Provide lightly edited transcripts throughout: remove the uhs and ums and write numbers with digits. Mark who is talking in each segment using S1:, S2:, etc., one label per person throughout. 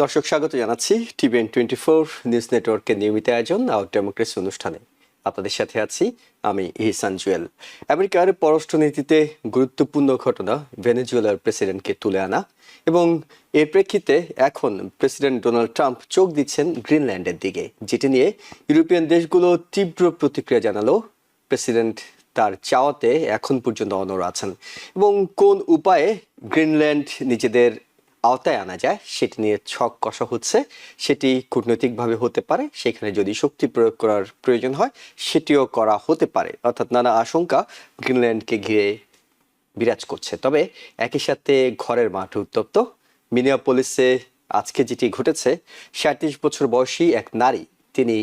S1: দর্শক স্বাগত জানাচ্ছি TVN24 নিউজ নেটওয়ার্কের নিয়মিত আয়োজন আউট ডেমোক্রেসি অনুষ্ঠানে। আপনাদের সাথে আছি আমি ইহসান জুয়েল। আমেরিকার পররাষ্ট্রনীতিতে গুরুত্বপূর্ণ ঘটনা ভেনেজুয়েলার প্রেসিডেন্টকে তুলে আনা, এবং এর প্রেক্ষিতে এখন প্রেসিডেন্ট ডোনাল্ড ট্রাম্প চোখ দিচ্ছেন গ্রিনল্যান্ডের দিকে, যেটি নিয়ে ইউরোপিয়ান দেশগুলো তীব্র প্রতিক্রিয়া জানালো। প্রেসিডেন্ট তার চাওয়াতে এখন পর্যন্ত অনড় আছেন, এবং কোন উপায়ে গ্রিনল্যান্ড নিজেদের আওতায় আনা যায় সেটি নিয়ে ছক কষা হচ্ছে। সেটি কূটনৈতিকভাবে হতে পারে, সেখানে যদি শক্তি প্রয়োগ করার প্রয়োজন হয় সেটিও করা হতে পারে। অর্থাৎ নানা আশঙ্কা গ্রিনল্যান্ডকে ঘিরে বিরাজ করছে। তবে একই সাথে ঘরের মাঠ উত্তপ্ত। মিনিয়াপোলিসে আজকে যেটি ঘটেছে, 37 বছর বয়সী এক নারী, তিনি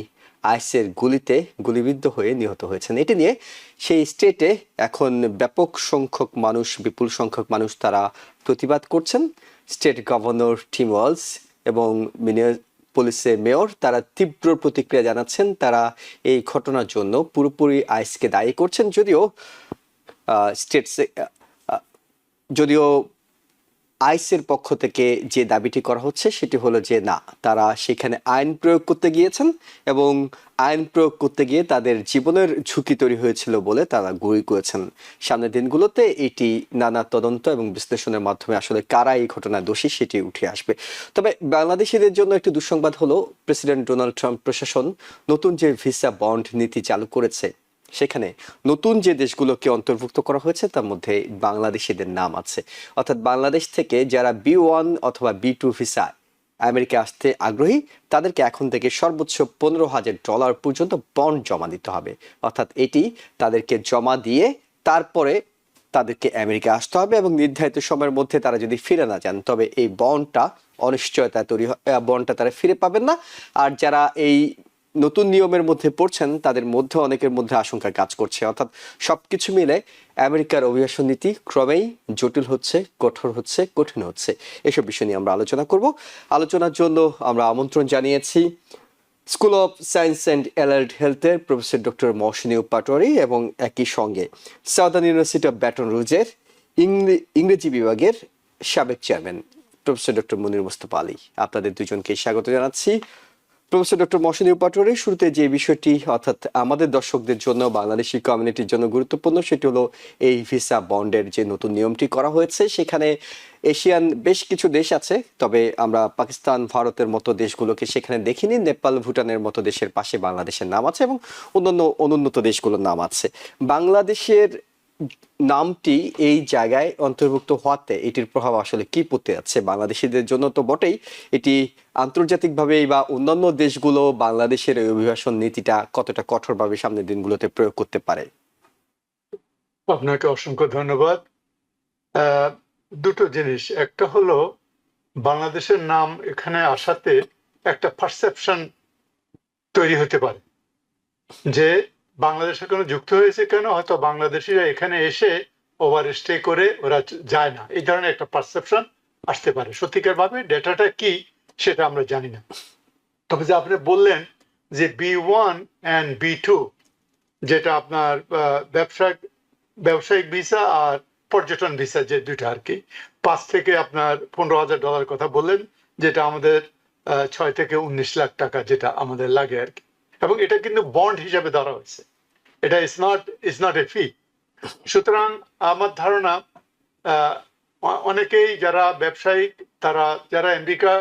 S1: আইসের গুলিতে গুলিবিদ্ধ হয়ে নিহত হয়েছেন। এটি নিয়ে সেই স্টেটে এখন ব্যাপক সংখ্যক মানুষ, বিপুল সংখ্যক মানুষ তারা প্রতিবাদ করছেন। স্টেট গভর্নর টিম ওয়ালস এবং মিনিয়াপোলিসের মেয়র তারা তীব্র প্রতিক্রিয়া জানাচ্ছেন। তারা এই ঘটনার জন্য পুরোপুরি আইসকে দায়ী করছেন, যদিও আইসের পক্ষ থেকে যে দাবিটি করা হচ্ছে সেটি হলো যে না, তারা সেখানে আইন প্রয়োগ করতে গিয়েছেন এবং আইন প্রয়োগ করতে গিয়ে তাদের জীবনের ঝুঁকি তৈরি হয়েছিল বলে তারা গুলি করেছেন। সামনের দিনগুলোতে এটি নানা তদন্ত এবং বিশ্লেষণের মাধ্যমে আসলে কারা এই ঘটনায় দোষী সেটি উঠে আসবে। তবে বাংলাদেশিদের জন্য একটি দুঃসংবাদ হলো, প্রেসিডেন্ট ডোনাল্ড ট্রাম্প প্রশাসন নতুন যে ভিসা বন্ড নীতি চালু করেছে, সেখানে নতুন যে দেশগুলোকে অন্তর্ভুক্ত করা হয়েছে তার মধ্যে বাংলাদেশিদের নাম আছে। অর্থাৎ বাংলাদেশ থেকে যারা B1 অথবা B2 ভিসা আমেরিকা আসতে আগ্রহী, তাদেরকে এখন থেকে সর্বোচ্চ $15,000 পর্যন্ত বন্ড জমা দিতে হবে। অর্থাৎ এটি তাদেরকে জমা দিয়ে তারপরে তাদেরকে আমেরিকা আসতে হবে, এবং নির্ধারিত সময়ের মধ্যে তারা যদি ফিরে না যান তবে এই বন্ডটা অনিশ্চয়তা তৈরি হয়, বন্ডটা তারা ফিরে পাবেন না। আর যারা এই নতুন নিয়মের মধ্যে পড়ছেন তাদের মধ্যে অনেকের মধ্যে আশঙ্কা কাজ করছে। অর্থাৎ সবকিছু মিলে আমেরিকার অভিবাসন নীতি ক্রমেই জটিল হচ্ছে, কঠোর হচ্ছে, কঠিন হচ্ছে। এসব বিষয় নিয়ে আমরা আলোচনা করব। আলোচনার জন্য আমরা আমন্ত্রণ জানিয়েছি school of science and allied হেলথের প্রফেসর ডক্টর মহসিনী পাটোয়ারি এবং একই সঙ্গে সাউদার্ন ইউনিভার্সিটি অফ ব্যাটন রুজের ইংরেজি বিভাগের সাবেক চেয়ারম্যান প্রফেসর ডক্টর মুনির মুস্তফা আলী। আপনাদের দুজনকে স্বাগত জানাচ্ছি। প্রফেসর ডক্টর মহসিনী পাটোয়ারি, শুরুতে যে বিষয়টি অর্থাৎ আমাদের দর্শকদের জন্য, বাংলাদেশি কমিউনিটির জন্য গুরুত্বপূর্ণ, সেটি হলো এই ভিসা বন্ডের যে নতুন নিয়মটি করা হয়েছে। সেখানে এশিয়ান বেশ কিছু দেশ আছে, তবে আমরা পাকিস্তান, ভারতের মতো দেশগুলোকে সেখানে দেখিনি। নেপাল, ভুটানের মতো দেশের পাশে বাংলাদেশের নাম আছে এবং অন্যান্য অনুন্নত দেশগুলোর নাম আছে। বাংলাদেশের নামটি এই জায়গায় অন্তর্ভুক্ত হওয়াতে এটির প্রভাব আসলে কি পড়তে যাচ্ছে বাংলাদেশিদের জন্য? তো বটেই, এটি আন্তর্জাতিকভাবে বা অন্যান্য দেশগুলো বাংলাদেশের এই অভিবাসন নীতিটা কতটা কঠোরভাবে সামনের দিনগুলোতে প্রয়োগ করতে পারে?
S2: আপনাকে অসংখ্য ধন্যবাদ। দুটো জিনিস, একটা হলো বাংলাদেশের নাম এখানে আসাতে একটা পারসেপশন তৈরি হতে পারে যে বাংলাদেশের কোনো যুক্ত হয়েছে কেন, হয়তো বাংলাদেশিরা এখানে এসে ওভার স্টে করে ওরা যায় না, এই ধরনের একটা পারসেপশন আসতে পারে। সত্যিকার ভাবে ডেটাটা কি সেটা আমরা জানি না। তবে যে আপনি বললেন যে B1 and B2, যেটা আপনার ব্যবসায়িক ভিসা আর পর্যটন ভিসা, যে দুইটা আর কি, 5 থেকে আপনার $15,000 কথা বললেন, যেটা আমাদের 6 থেকে 19 লাখ টাকা যেটা আমাদের লাগে আর কি। এবং এটা কিন্তু বন্ড হিসাবে ধরা হয়েছে, এটা ইজ নট এ ফি। সুতরাং আমার ধারণা অনেকেই যারা ব্যবসায়িক, তারা যারা আমেরিকা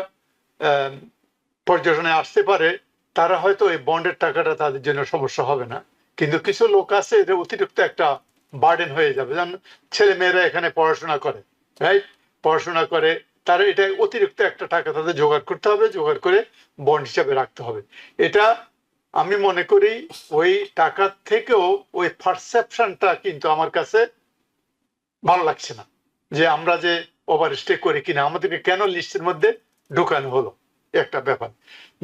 S2: পর্যটনে আসতে পারে, তারা হয়তো এই বন্ডের টাকাটা তাদের জন্য সমস্যা হবে না। কিন্তু কিছু লোক আছে এটা অতিরিক্ত একটা বার্ডেন হয়ে যাবে। যেমন ছেলে মেয়েরা এখানে পড়াশোনা করে, রাইট, পড়াশোনা করে, তারা এটা অতিরিক্ত একটা টাকা তাদের জোগাড় করতে হবে, জোগাড় করে বন্ড হিসাবে রাখতে হবে। এটা আমি মনে করি ওই টাকার থেকেও ওই পারসেপশনটা কিন্তু আমার কাছে ভালো লাগছে না, যে আমরা যে ওভার স্টে করি কিনা, আমাদেরকে কেন লিস্টের মধ্যে ঢুকানো হলো, একটা ব্যাপার।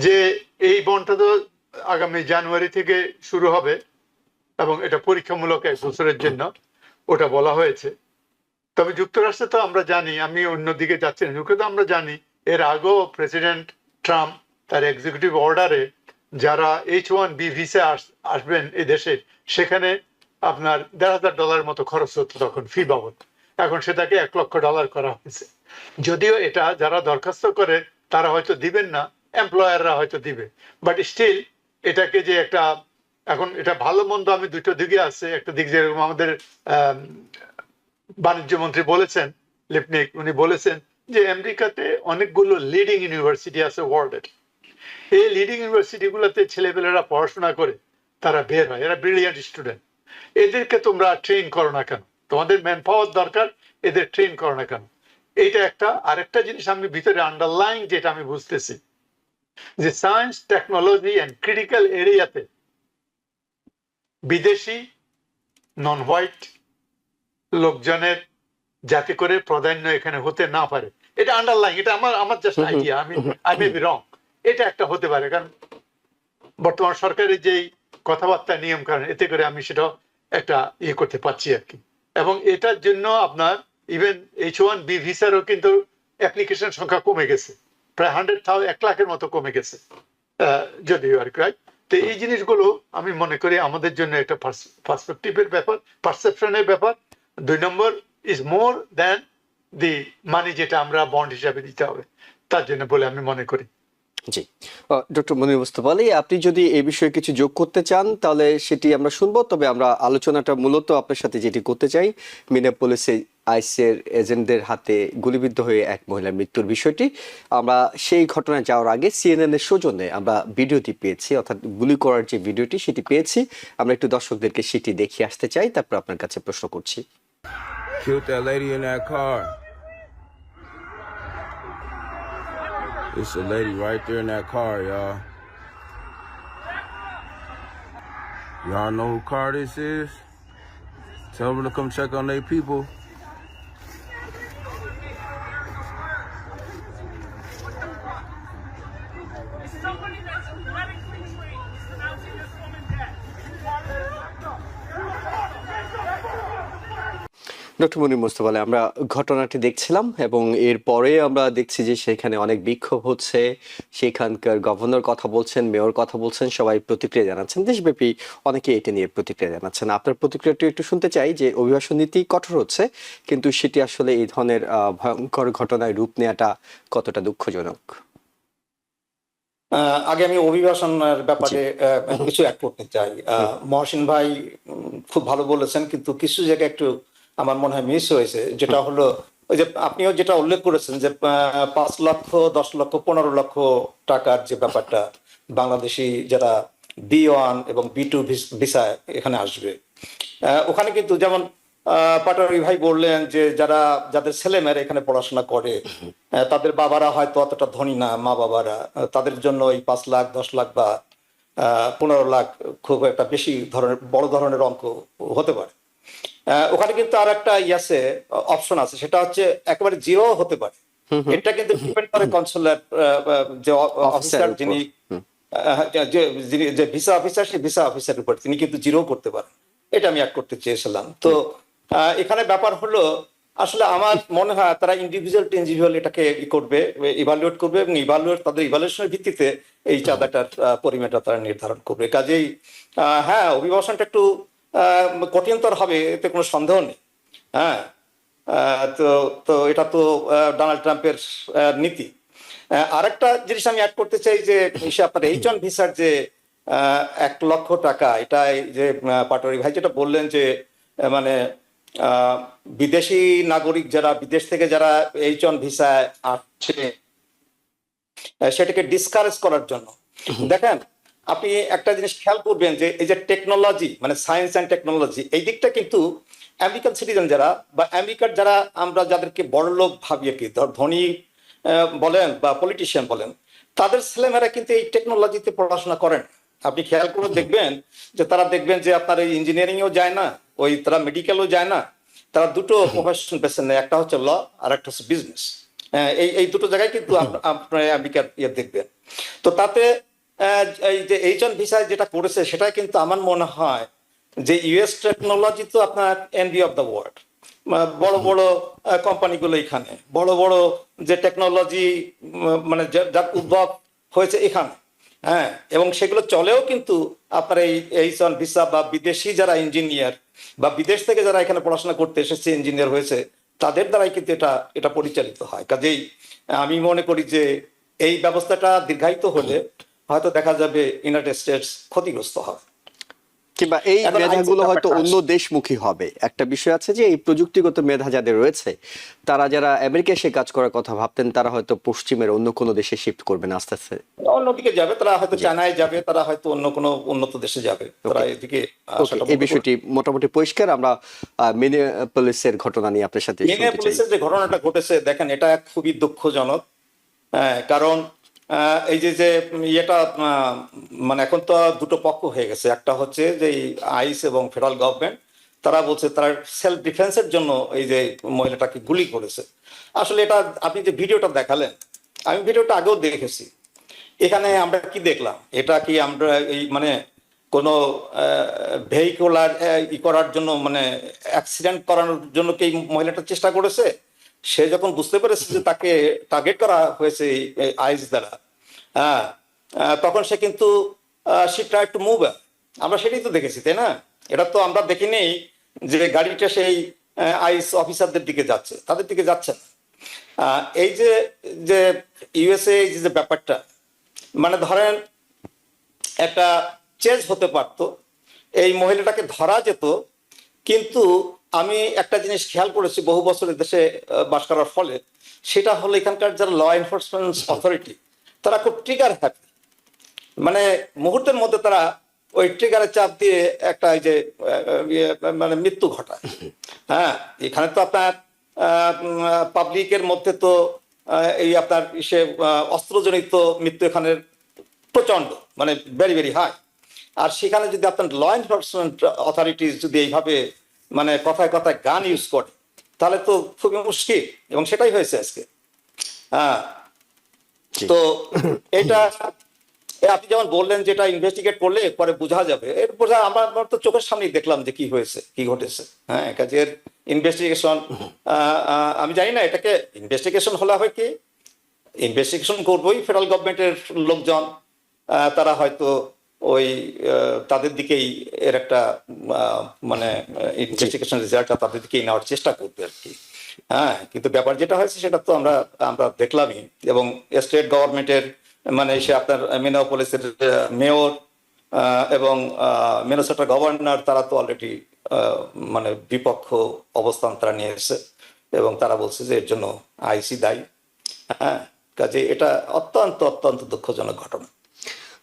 S2: যে এই বন্ডটা তো আগামী জানুয়ারি থেকে শুরু হবে এবং এটা পরীক্ষামূলক 1 বছরের জন্য ওটা বলা হয়েছে। তবে যুক্তরাষ্ট্রে তো আমরা জানি, আমি অন্যদিকে যাচ্ছি না, যুক্তরাষ্ট্রে আমরা জানি এর আগেও প্রেসিডেন্ট ট্রাম্প তার এক্সিকিউটিভ অর্ডারে যারা H1B ভিসা আসবেন এই দেশে, সেখানে আপনার $1,500 মতো খরচ হতো তখন ফি বাবদ। এখন সেটাকে $1 লক্ষ করা হয়েছে। যদিও এটা যারা দরখাস্ত করে তারা হয়তো দিবেন না, এমপ্লয়াররা হয়তো দিবে, বাট স্টিল এটাকে যে একটা, এখন এটা ভালো মন্দ আমি দুটো দিকে আছে। একটা দিক যেরকম আমাদের বাণিজ্য মন্ত্রী বলেছেন, লিপনিক, উনি বলেছেন যে আমেরিকাতে অনেকগুলো লিডিং ইউনিভার্সিটি আছে ওয়ার্ল্ডের। এই লিডিং ইউনিভার্সিটি গুলোতে ছেলেপেলেরা পড়াশোনা করে তারা বের হয়, এরা ব্রিলিয়ান্ট স্টুডেন্ট। এদেরকে তোমরা ট্রেন করো না কেন? তোমাদের ম্যান পাওয়ার দরকার, এদের ট্রেন করো না কেন? এইটা একটা। আরেকটা জিনিস আমি ভিতরে আন্ডারলাইন যেটা আমি বুঝতেছি, যে সায়েন্স, টেকনোলজি অ্যান্ড ক্রিটিক্যাল এরিয়াতে বিদেশি নন হোয়াইট লোকজনের যাতে করে প্রাধান্য এখানে হতে না পারে, এটা আন্ডারলাইন, এটা আমার just idea, I may be wrong. এটা একটা হতে পারে, কারণ বর্তমান সরকারের যেই কথাবার্তা, নিয়ম কারণ, এতে করে আমি সেটা একটা ইয়ে করতে পারছি আর কি। এবং এটার জন্য আপনার ইভেন H1B ভিসারও কিন্তু অ্যাপ্লিকেশন সংখ্যা কমে গেছে, প্রায় 100,000, 1 লাখের মতো কমে গেছে যদিও আর কি। তো এই জিনিসগুলো আমি মনে করি আমাদের জন্য একটা পার্সপেক্টিভের ব্যাপার, পারসেপশনের ব্যাপার। 2 number is more than the মানি যেটা আমরা বন্ড হিসাবে দিতে হবে, তার জন্য বলে আমি মনে করি।
S1: জি, ডক্টর মনির মোস্তফা আলী, আপনি যদি এই বিষয়ে কিছু যোগ করতে চান তাহলে সেটি আমরা শুনবো। তবে আমরা আলোচনাটা মূলত আপনার সাথে যেটি করতে চাই, মিনেপোলিসে আইসের এজেন্টদের হাতে গুলিবিদ্ধ হয়ে এক মহিলার মৃত্যুর বিষয়টি, আমরা সেই ঘটনায় যাওয়ার আগে সিএনএন এর সৌজন্যে আমরা ভিডিওটি পেয়েছি, অর্থাৎ গুলি করার যে ভিডিওটি সেটি পেয়েছি। আমরা একটু দর্শকদেরকে সেটি দেখিয়ে আসতে চাই, তারপর আপনার কাছে প্রশ্ন করছি।
S3: Killed that lady in that car. It's a lady right there in that car, y'all. Y'all know who car this is? Tell them to come check on their people.
S4: Somebody that's medically trained is pronouncing this woman dead.
S1: Doctor Monir Mostafa Ali, আমরা ঘটনাটি দেখছিলাম এবং এরপরে আমরা দেখছি যে সেখানে অনেক বিক্ষোভ হচ্ছে, সেখানকার গভর্নর কথা বলছেন, মেয়র কথা বলছেন, সবাই প্রতিক্রিয়া জানাচ্ছেন, দেশব্যাপী অনেকে এটা নিয়ে প্রতিক্রিয়া জানাচ্ছেন। আপনার প্রতিক্রিয়াটি একটু শুনতে চাই, যে অভিবাসন নীতি কঠোর হচ্ছে, কিন্তু সেটি আসলে এই ধরনের ভয়ঙ্কর ঘটনায় রূপ নেওয়াটা কতটা দুঃখজনক?
S5: আগে আমি অভিবাসনের ব্যাপারে কিছু অ্যাড করতে চাই। মহসিন ভাই খুব ভালো বলেছেন, কিন্তু কিছু জায়গায় একটু আমার মনে হয় মিস হয়েছে। যেটা হলো ওই যে আপনিও যেটা উল্লেখ করেছেন যে 5 লক্ষ, 10 লক্ষ, 15 লক্ষ টাকার যে ব্যাপারটা, বাংলাদেশি যারা B1 এবং B2 ভিসায় এখানে আসবে, ওখানে কিন্তু যেমন পাটোয়ারি ভাই বললেন যে যাদের ছেলেমেয়েরা এখানে পড়াশোনা করে, তাদের বাবারা হয়তো অতটা ধনী না, মা বাবারা, তাদের জন্য এই 5 লাখ, 10 লাখ বা 15 লাখ খুব একটা বেশি বড় ধরনের অঙ্ক হতে পারে। ওখানে কিন্তু আর একটা অপশন আছে, সেটা হচ্ছে একেবারে জিরো হতে পারে। এটা কিন্তু ডিপেন্ড করে কনসুলার যে অফিসার, যিনি যে ভিসা অফিসার, সেই ভিসা অফিসারের উপর তিনি কিন্তু জিরো করতে পারেন। এটা আমি অ্যাড করতে চেয়েছিলাম। তো এখানে ব্যাপার হলো, আসলে আমার মনে হয় তারা ইন্ডিভিজুয়াল এটাকে ইভালুয়েট করবে এবং তাদের ইভালুয়েশনের ভিত্তিতে এই চাঁদাটার পরিমাণটা তারা নির্ধারণ করবে। কাজেই হ্যাঁ, অভিবাসনটা একটু কঠিনতর হবে, এতে কোনো সন্দেহ নেই। হ্যাঁ, তো এটা তো ডোনাল্ড ট্রাম্পের নীতি। আরেকটা জিনিস আমি অ্যাড করতে চাই, যে আপনার H1 ভিসার যে 1 লক্ষ টাকা, এটাই যে পাটোয়ারি ভাই যেটা বললেন, যে মানে বিদেশি নাগরিক যারা বিদেশ থেকে যারা H1 ভিসায় আসছে, সেটাকে ডিসকারেজ করার জন্য। দেখেন, আপনি একটা জিনিস খেয়াল করবেন, যে এই যে টেকনোলজি, মানে সায়েন্স অ্যান্ড টেকনোলজি, এই দিকটা কিন্তু আমেরিকান সিটিজেন যারা, বা আমেরিকার যারা আমরা যাদেরকে বড়লোক ভাবি আর কি, ধনী বলেন বা পলিটিশিয়ান বলেন, তাদের ছেলেমেয়েরা কিন্তু এই টেকনোলজিতে পড়াশোনা করেন। আপনি খেয়াল করে দেখবেন যে তারা দেখবেন যে আপনার এই ইঞ্জিনিয়ারিংও যায় না, তারা মেডিকেলও যায় না, তারা দুটো প্রফেশন বেছে নেয়, একটা হচ্ছে ল আর একটা হচ্ছে বিজনেস। এই দুটো জায়গায় কিন্তু আপনার আমেরিকার দেখবেন। তো তাতে এই যে H1 ভিসায় যেটা করেছে, সেটা কিন্তু আমার মনে হয় যে US টেকনোলজি তো আপনার এনভি অফ দ্য ওয়ার্ল্ড, বড় বড় কোম্পানিগুলো এখানে, বড় বড় যে টেকনোলজি মানে যার উদ্ভব হয়েছে এখানে, হ্যাঁ, এবং সেগুলো চলেও কিন্তু আপনার এই H1 ভিসা বা বিদেশি যারা ইঞ্জিনিয়ার বা বিদেশ থেকে যারা এখানে পড়াশোনা করতে এসেছে, ইঞ্জিনিয়ার হয়েছে, তাদের দ্বারাই কিন্তু এটা পরিচালিত হয়। কাজেই আমি মনে করি যে এই ব্যবস্থাটা দীর্ঘায়িত হলে হয়তো দেখা যাবে ইউনাইটেড স্টেটস ক্ষতিগ্রস্ত হবে।
S1: কিংবা এই
S5: এখন
S1: মেধাগুলো
S5: আইসির
S1: হয়তো
S5: ব্যাপারটা
S1: অন্য দেশমুখী হবে। একটা বিষয় আছে যে এই প্রযুক্তিগত মেধা যাদের রয়েছে, তারা যারা আমেরিকায় এসে কাজ করার কথা ভাবতেন, তারা হয়তো পশ্চিমের অন্য কোনো দেশে শিফট করবেন আস্তে আস্তে।
S5: অন্যদিকে যাবে, তারা হয়তো চায়নায় যাবে, তারা হয়তো অন্য কোনো উন্নত দেশে যাবে, তারা এদিকে
S1: ওকে,
S5: আসাটা
S1: এই
S5: বন্ধ
S1: বিষয়টি মোটামুটি পরিষ্কার। আমরা মিনিয়াপলিসের ঘটনা নিয়ে আপনার সাথে শুনতে চাই।
S5: মিনিয়াপলিসের যে ঘটনাটা ঘটেছে, দেখেন এটা খুবই দুঃখজনক। কারণ এই যে যে ইয়েটা মানে এখন তো দুটো পক্ষ হয়ে গেছে। একটা হচ্ছে যে আইস এবং ফেডারেল গভর্নমেন্ট, তারা বলছে তারা সেলফ ডিফেন্সের জন্য এই যে মহিলাটাকে গুলি করেছে। আসলে এটা আপনি যে ভিডিওটা দেখালেন, আমি ভিডিওটা আগেও দেখেছি। এখানে আমরা কি দেখলাম, এটা কি আমরা এই মানে কোনো ভেহিকুলার ই করার জন্য, মানে অ্যাক্সিডেন্ট করানোর জন্য কি এই মহিলাটা চেষ্টা করেছে? সে যখন বুঝতে পেরেছে যে তাকে টার্গেট করা হয়েছে এই আইস দ্বারা, হ্যাঁ, তখন সে কিন্তু শি ট্রাই টু মুভ। আমরা সেটাই তো দেখেছি, তাই না? এটা তো আমরা দেখিনি যে গাড়িটা সেই আইস অফিসারদের দিকে যাচ্ছে, তাদের দিকে যাচ্ছে না। এই যে যে ইউএসএ যে ব্যাপারটা, মানে ধরেন একটা চেঞ্জ হতে পারতো, এই মহিলাটাকে ধরা যেত। কিন্তু আমি একটা জিনিস খেয়াল করেছি বহু বছরের দেশে বাস করার ফলে, সেটা হলো এখানকার যারা ল এনফোর্সমেন্ট অথরিটি, তারা খুব ট্রিগার হ্যাপি। মানে মুহূর্তের মধ্যে তারা ওই ট্রিগারে চাপ দিয়ে একটা এই যে মানে মৃত্যু ঘটায়। হ্যাঁ, এখানে তো আপনার পাবলিকের মধ্যে তো এই আপনার সে অস্ত্রজনিত মৃত্যু এখানে প্রচন্ড, মানে ভেরি ভেরি হাই। আর সেখানে যদি আপনার ল এনফোর্সমেন্ট অথরিটিস যদি এইভাবে মানে কথায় কথায় গান ইউজ করে, তাহলে তো খুবই মুশকিল, এবং সেটাই হয়েছে আজকে। হ্যাঁ, তো এটা আপনি যেমন বললেন যে এটা ইনভেস্টিগেট করলে পরে বোঝা যাবে, এর বোঝা আমরা তো চোখের সামনেই দেখলাম যে কি হয়েছে, কি ঘটেছে। হ্যাঁ, কাজের ইনভেস্টিগেশন, আমি জানি না এটাকে ইনভেস্টিগেশন হলে হয় কি, ইনভেস্টিগেশন করবোই ফেডারেল গভর্নমেন্টের লোকজন, তারা হয়তো ওই তাদের দিকেই এর একটা মানে ইনভেস্টিগেশন রেজাল্টটা তাদের দিকেই নেওয়ার চেষ্টা করবে আর কি। হ্যাঁ, কিন্তু ব্যাপার যেটা হয়েছে সেটা তো আমরা দেখলামই। এবং স্টেট গভর্নমেন্টের মানে সে আপনার মিনিয়াপলিসের মেয়র এবং মিনেসোটার গভর্নর, তারা তো অলরেডি মানে বিপক্ষ অবস্থান তারা নিয়ে এসেছে, এবং তারা বলছে যে এর জন্য আইসি দায়ী। হ্যাঁ, কাজে এটা অত্যন্ত অত্যন্ত দুঃখজনক ঘটনা।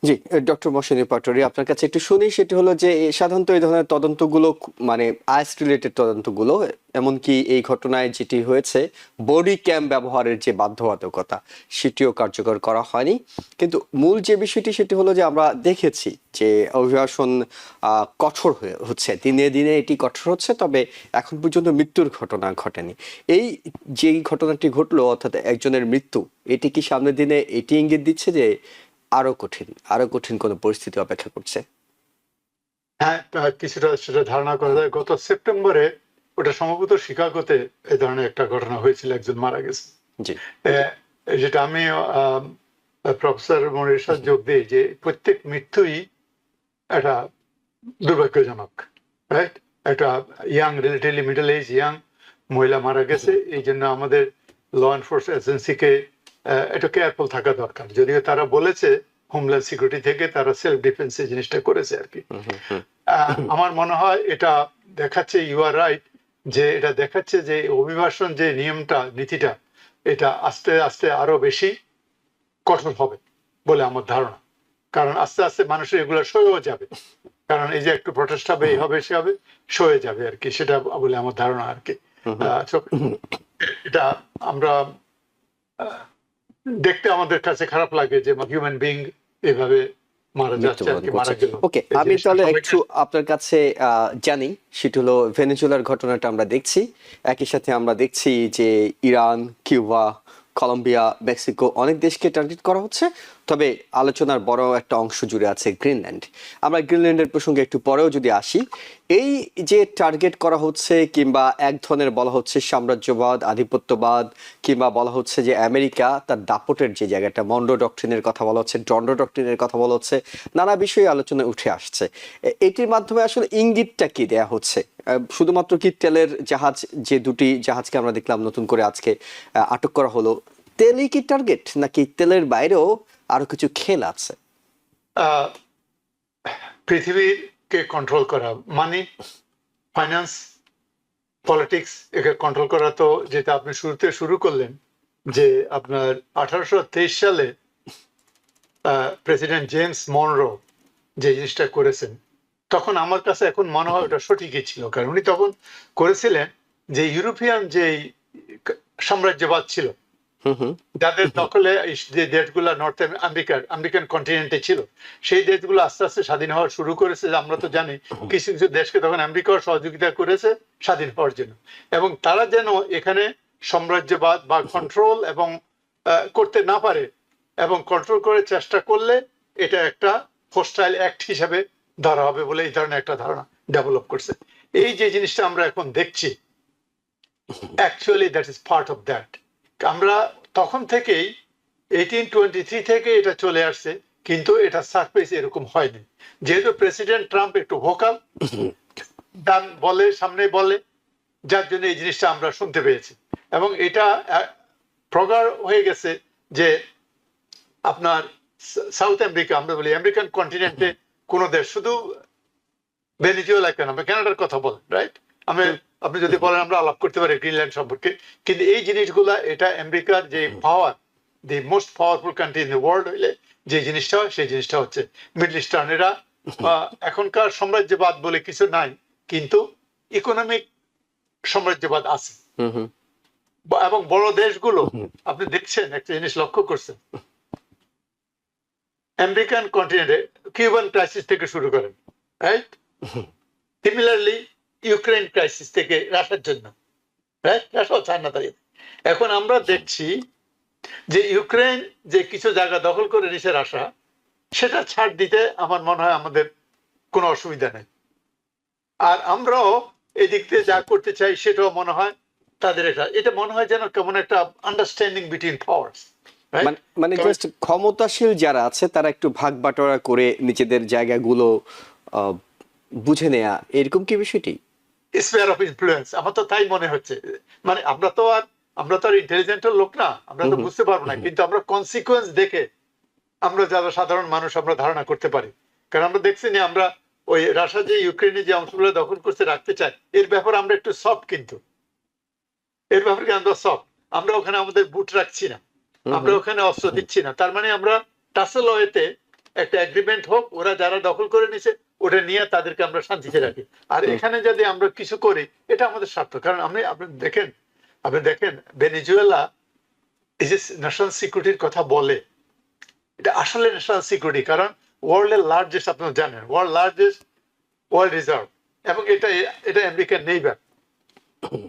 S1: জি, ডক্টর মহসিন পাটোয়ারী, আপনার কাছে একটু শুনি। সেটি হলো যে সাধারণত এই ধরনের তদন্তগুলো মানে আইস রিলেটেড তদন্তগুলো, এমনকি এই ঘটনায় যেটি হয়েছে বডি ক্যাম ব্যবহারের যে বাধ্যবাধকতা, সেটিও কার্যকর করা হয়নি। কিন্তু মূল যে বিষয়টি সেটি হলো যে আমরা দেখেছি যে অভিবাসন কঠোর হচ্ছে, দিনে দিনে এটি কঠোর হচ্ছে, তবে এখন পর্যন্ত মৃত্যুর ঘটনা ঘটেনি। এই যেই ঘটনাটি ঘটলো, অর্থাৎ একজনের মৃত্যু, এটি কি সামনের দিনে এটি ইঙ্গিত দিচ্ছে যে আরো কঠিন কোন পরিস্থিতি অপেক্ষা করছে?
S2: হ্যাঁ, কিছুটা সেটা ধারণা করা যায়। গত সেপ্টেম্বরে ওটা সম্ভবত শিকাগোতে এই ধরনের একটা ঘটনা হয়েছিল, একজন মারা গেছে।
S1: জি,
S2: যেটা আমি প্রফেসর মনির সাথে যোগ দিই যে প্রত্যেক মৃত্যুই একটা দুর্ভাগ্যজনক, রাইট? একটা young, relatively middle age young মহিলা মারা গেছে। এই জন্য আমাদের ল এনফোর্সমেন্ট এজেন্সিকে একটু কেয়ারফুল থাকা দরকার। যদিও তারা বলেছে হোমল্যান্ড সিকিউরিটি থেকে তারা সেলফ ডিফেন্স এই জিনিসটা করেছে আর কি। আমার মনে হয় এটা দেখাচ্ছে, ইউ আর রাইট, যে এটা দেখাচ্ছে যে অভিবাসন যে নিয়মটা, নীতিটা, এটা আস্তে আস্তে আরো বেশি কঠোর হবে বলে আমার ধারণা। কারণ আস্তে আস্তে মানুষের এগুলো সয়েও যাবে, কারণ এই যে একটু প্রটেস্ট হবে, এই হবে সে হবে, সয়ে যাবে আর কি, সেটা বলে আমার ধারণা আর কি। এটা আমরা দেখতে আমাদের কাছে খারাপ লাগে যে হিউম্যান বিং এভাবে মারা যাচ্ছে আর কি, মারা গেল।
S1: ওকে, আমি তাহলে একটু আপনার কাছে জানি, সেটা হলো ভেনেজুয়েলার ঘটনাটা আমরা দেখছি, একই সাথে আমরা দেখছি যে ইরান, কিউবা, কলম্বিয়া, মেক্সিকো, অনেক দেশকে টার্গেট করা হচ্ছে। তবে আলোচনার বড় একটা অংশ জুড়ে আছে গ্রিনল্যান্ড। আমরা গ্রিনল্যান্ডের প্রসঙ্গে একটু পরেও যদি আসি, এই যে টার্গেট করা হচ্ছে, কিংবা এক ধরনের বলা হচ্ছে সাম্রাজ্যবাদ, আধিপত্যবাদ, কিংবা বলা হচ্ছে যে আমেরিকা তার দাপটের যে জায়গাটা, মন্ডো ডক্ট্রিনের কথা বলা হচ্ছে, ডন্ডো ডক্ট্রিনের কথা বলা হচ্ছে, নানা বিষয়ে আলোচনায় উঠে আসছে। এটির মাধ্যমে আসলে ইঙ্গিতটা কি দেয়া হচ্ছে? শুধুমাত্র কি তেলের জাহাজ, যে দুটি জাহাজকে আমরা দেখলাম নতুন করে আজকে আটক করা হলো, তেলই কি টার্গেট, নাকি তেলের বাইরেও আরো কিছু খেল আছে?
S2: আহ, পৃথিবীকে কন্ট্রোল করা, মানি, ফাইন্যান্স, পলিটিক্স, একে কন্ট্রোল করা, তো যেটা আপনি শুরুতে শুরু করলেন যে আপনার 1823 সালে প্রেসিডেন্ট জেমস মনরো যে জিনিসটা করেছেন, তখন আমার কাছে এখন মনে হয় ওটা সঠিকই ছিল। কারণ উনি তখন করেছিলেন যে ইউরোপিয়ান যে সাম্রাজ্যবাদ ছিল, যাদের দখলে যে দেশগুলো নর্থ আমেরিকান কন্টিনেন্টে ছিল, সেই দেশগুলো আস্তে আস্তে স্বাধীন হওয়া শুরু করেছে। আমরা তো জানি কিছু কিছু দেশকে তখন আমেরিকার সহযোগিতা করেছে স্বাধীন হওয়ার জন্য, এবং তারা যেন এখানে সাম্রাজ্যবাদ বা কন্ট্রোল এবং করতে না পারে, এবং কন্ট্রোল করে চেষ্টা করলে এটা একটা হোস্টাইল অ্যাক্ট হিসাবে ধরা হবে বলে এই ধরনের একটা ধারণা ডেভেলপ করছে। এই যে জিনিসটা আমরা এখন দেখছি, actually that is part of that. আমরা তখন থেকেই 1823 থেকে এটা চলে আসছে, কিন্তু এটা সারফেস এরকম হয়নি। যেহেতু প্রেসিডেন্ট ট্রাম্প একটু ভোকাল, ডান বলে, সামনে বলে, যার জন্য এই জিনিসটা আমরা শুনতে পেয়েছি। এবং এটা প্রগাঢ় হয়ে গেছে যে আপনার সাউথ আমেরিকা, আমরা বলি আমেরিকান কন্টিনেন্টে কোন দেশ, শুধু ভেনেজুয়েলা কেন, আমরা কানাডার কথা বলেন, রাইট? আপনি যদি বলেন আমরা আলাপ করতে পারি গ্রিনল্যান্ড সম্পর্কে, কিন্তু এই জিনিসগুলা, এটা আমেরিকার যে power, the most powerful country in the world হইলে যে জিনিসটা হয়, সেই জিনিসটা হচ্ছে মিডল ইস্টার্ন। এরা এখনকার সাম্রাজ্যবাদ বলে কিছু নাই, কিন্তু ইকোনমিক সাম্রাজ্যবাদ আছে। এবং বড় দেশগুলো, আপনি দেখছেন একটা জিনিস লক্ষ্য করছেন, আমেরিকান কন্টিনেন্টে কিউবান ক্রাইসিস থেকে শুরু করেন, রাইট? সিমিলারলি ইউক্রেন ক্রাইসিস থেকে রাশার জন্য, রাইট? রাশাও চায় না তাই। এখন আমরা দেখছি যে ইউক্রেন যে কিছু জায়গা দখল করে নিছে রাশা, সেটা ছাড় দিতে আমার মনে হয় আমাদের কোনো অসুবিধা নেই। আর আমরাও এই দিক থেকে যা করতে চাই সেটাও মনে হয় তাদের এটা মনে হয় যেন কেমন একটা আন্ডারস্ট্যান্ডিং বিটুইন পাওয়ার্স।
S1: মানে জাস্ট ক্ষমতাশীল যারা আছে তারা একটু ভাগ বাটোয়ারা করে নিজেদের জায়গাগুলো বুঝে নেয়া, এরকম কি বিষয়টি?
S2: স্পেয়ার অফ ইনফ্লুয়েন্স, আমার তো তাই মনে হচ্ছে। মানে আমরা তো আর ইন্টেলিজেন্টের লোক না, আমরা তো বুঝতে পারবো না, কিন্তু আমরা কনসিকুয়েন্স দেখে আমরা যারা সাধারণ মানুষ আমরা ধারণা করতে পারি। কারণ আমরা দেখছি না, আমরা ওই রাশিয়া যে ইউক্রেনে যে অংশগুলো দখল করতে রাখতে চাই, এর ব্যাপারে আমরা একটু সফট, কিন্তু এর ব্যাপারে আমরা সফট, আমরা ওখানে আমাদের বুট রাখছি না, আমরা ওখানে অস্ত্র দিচ্ছি না। তার মানে আমরা টাসেল ওয়েতে একটা এগ্রিমেন্ট হোক, ওরা যারা দখল করে নিছে ওটা নিয়ে তাদেরকে আমরা শান্তিতে রাখি। আর এখানে যদি আমরা কিছু করি, এটা আমাদের স্বার্থ। কারণ আপনি দেখেন ভেনেজুয়েলা এই যে ন্যাশনাল সিকিউরিটির কথা বলে, এটা আসলে ন্যাশনাল সিকিউরিটি। কারণ ওয়ার্ল্ডের লার্জেস্ট, আপনারা জানেন, ওয়ার্ল্ড রিজার্ভ, এবং এটা আমেরিকার নেইবার,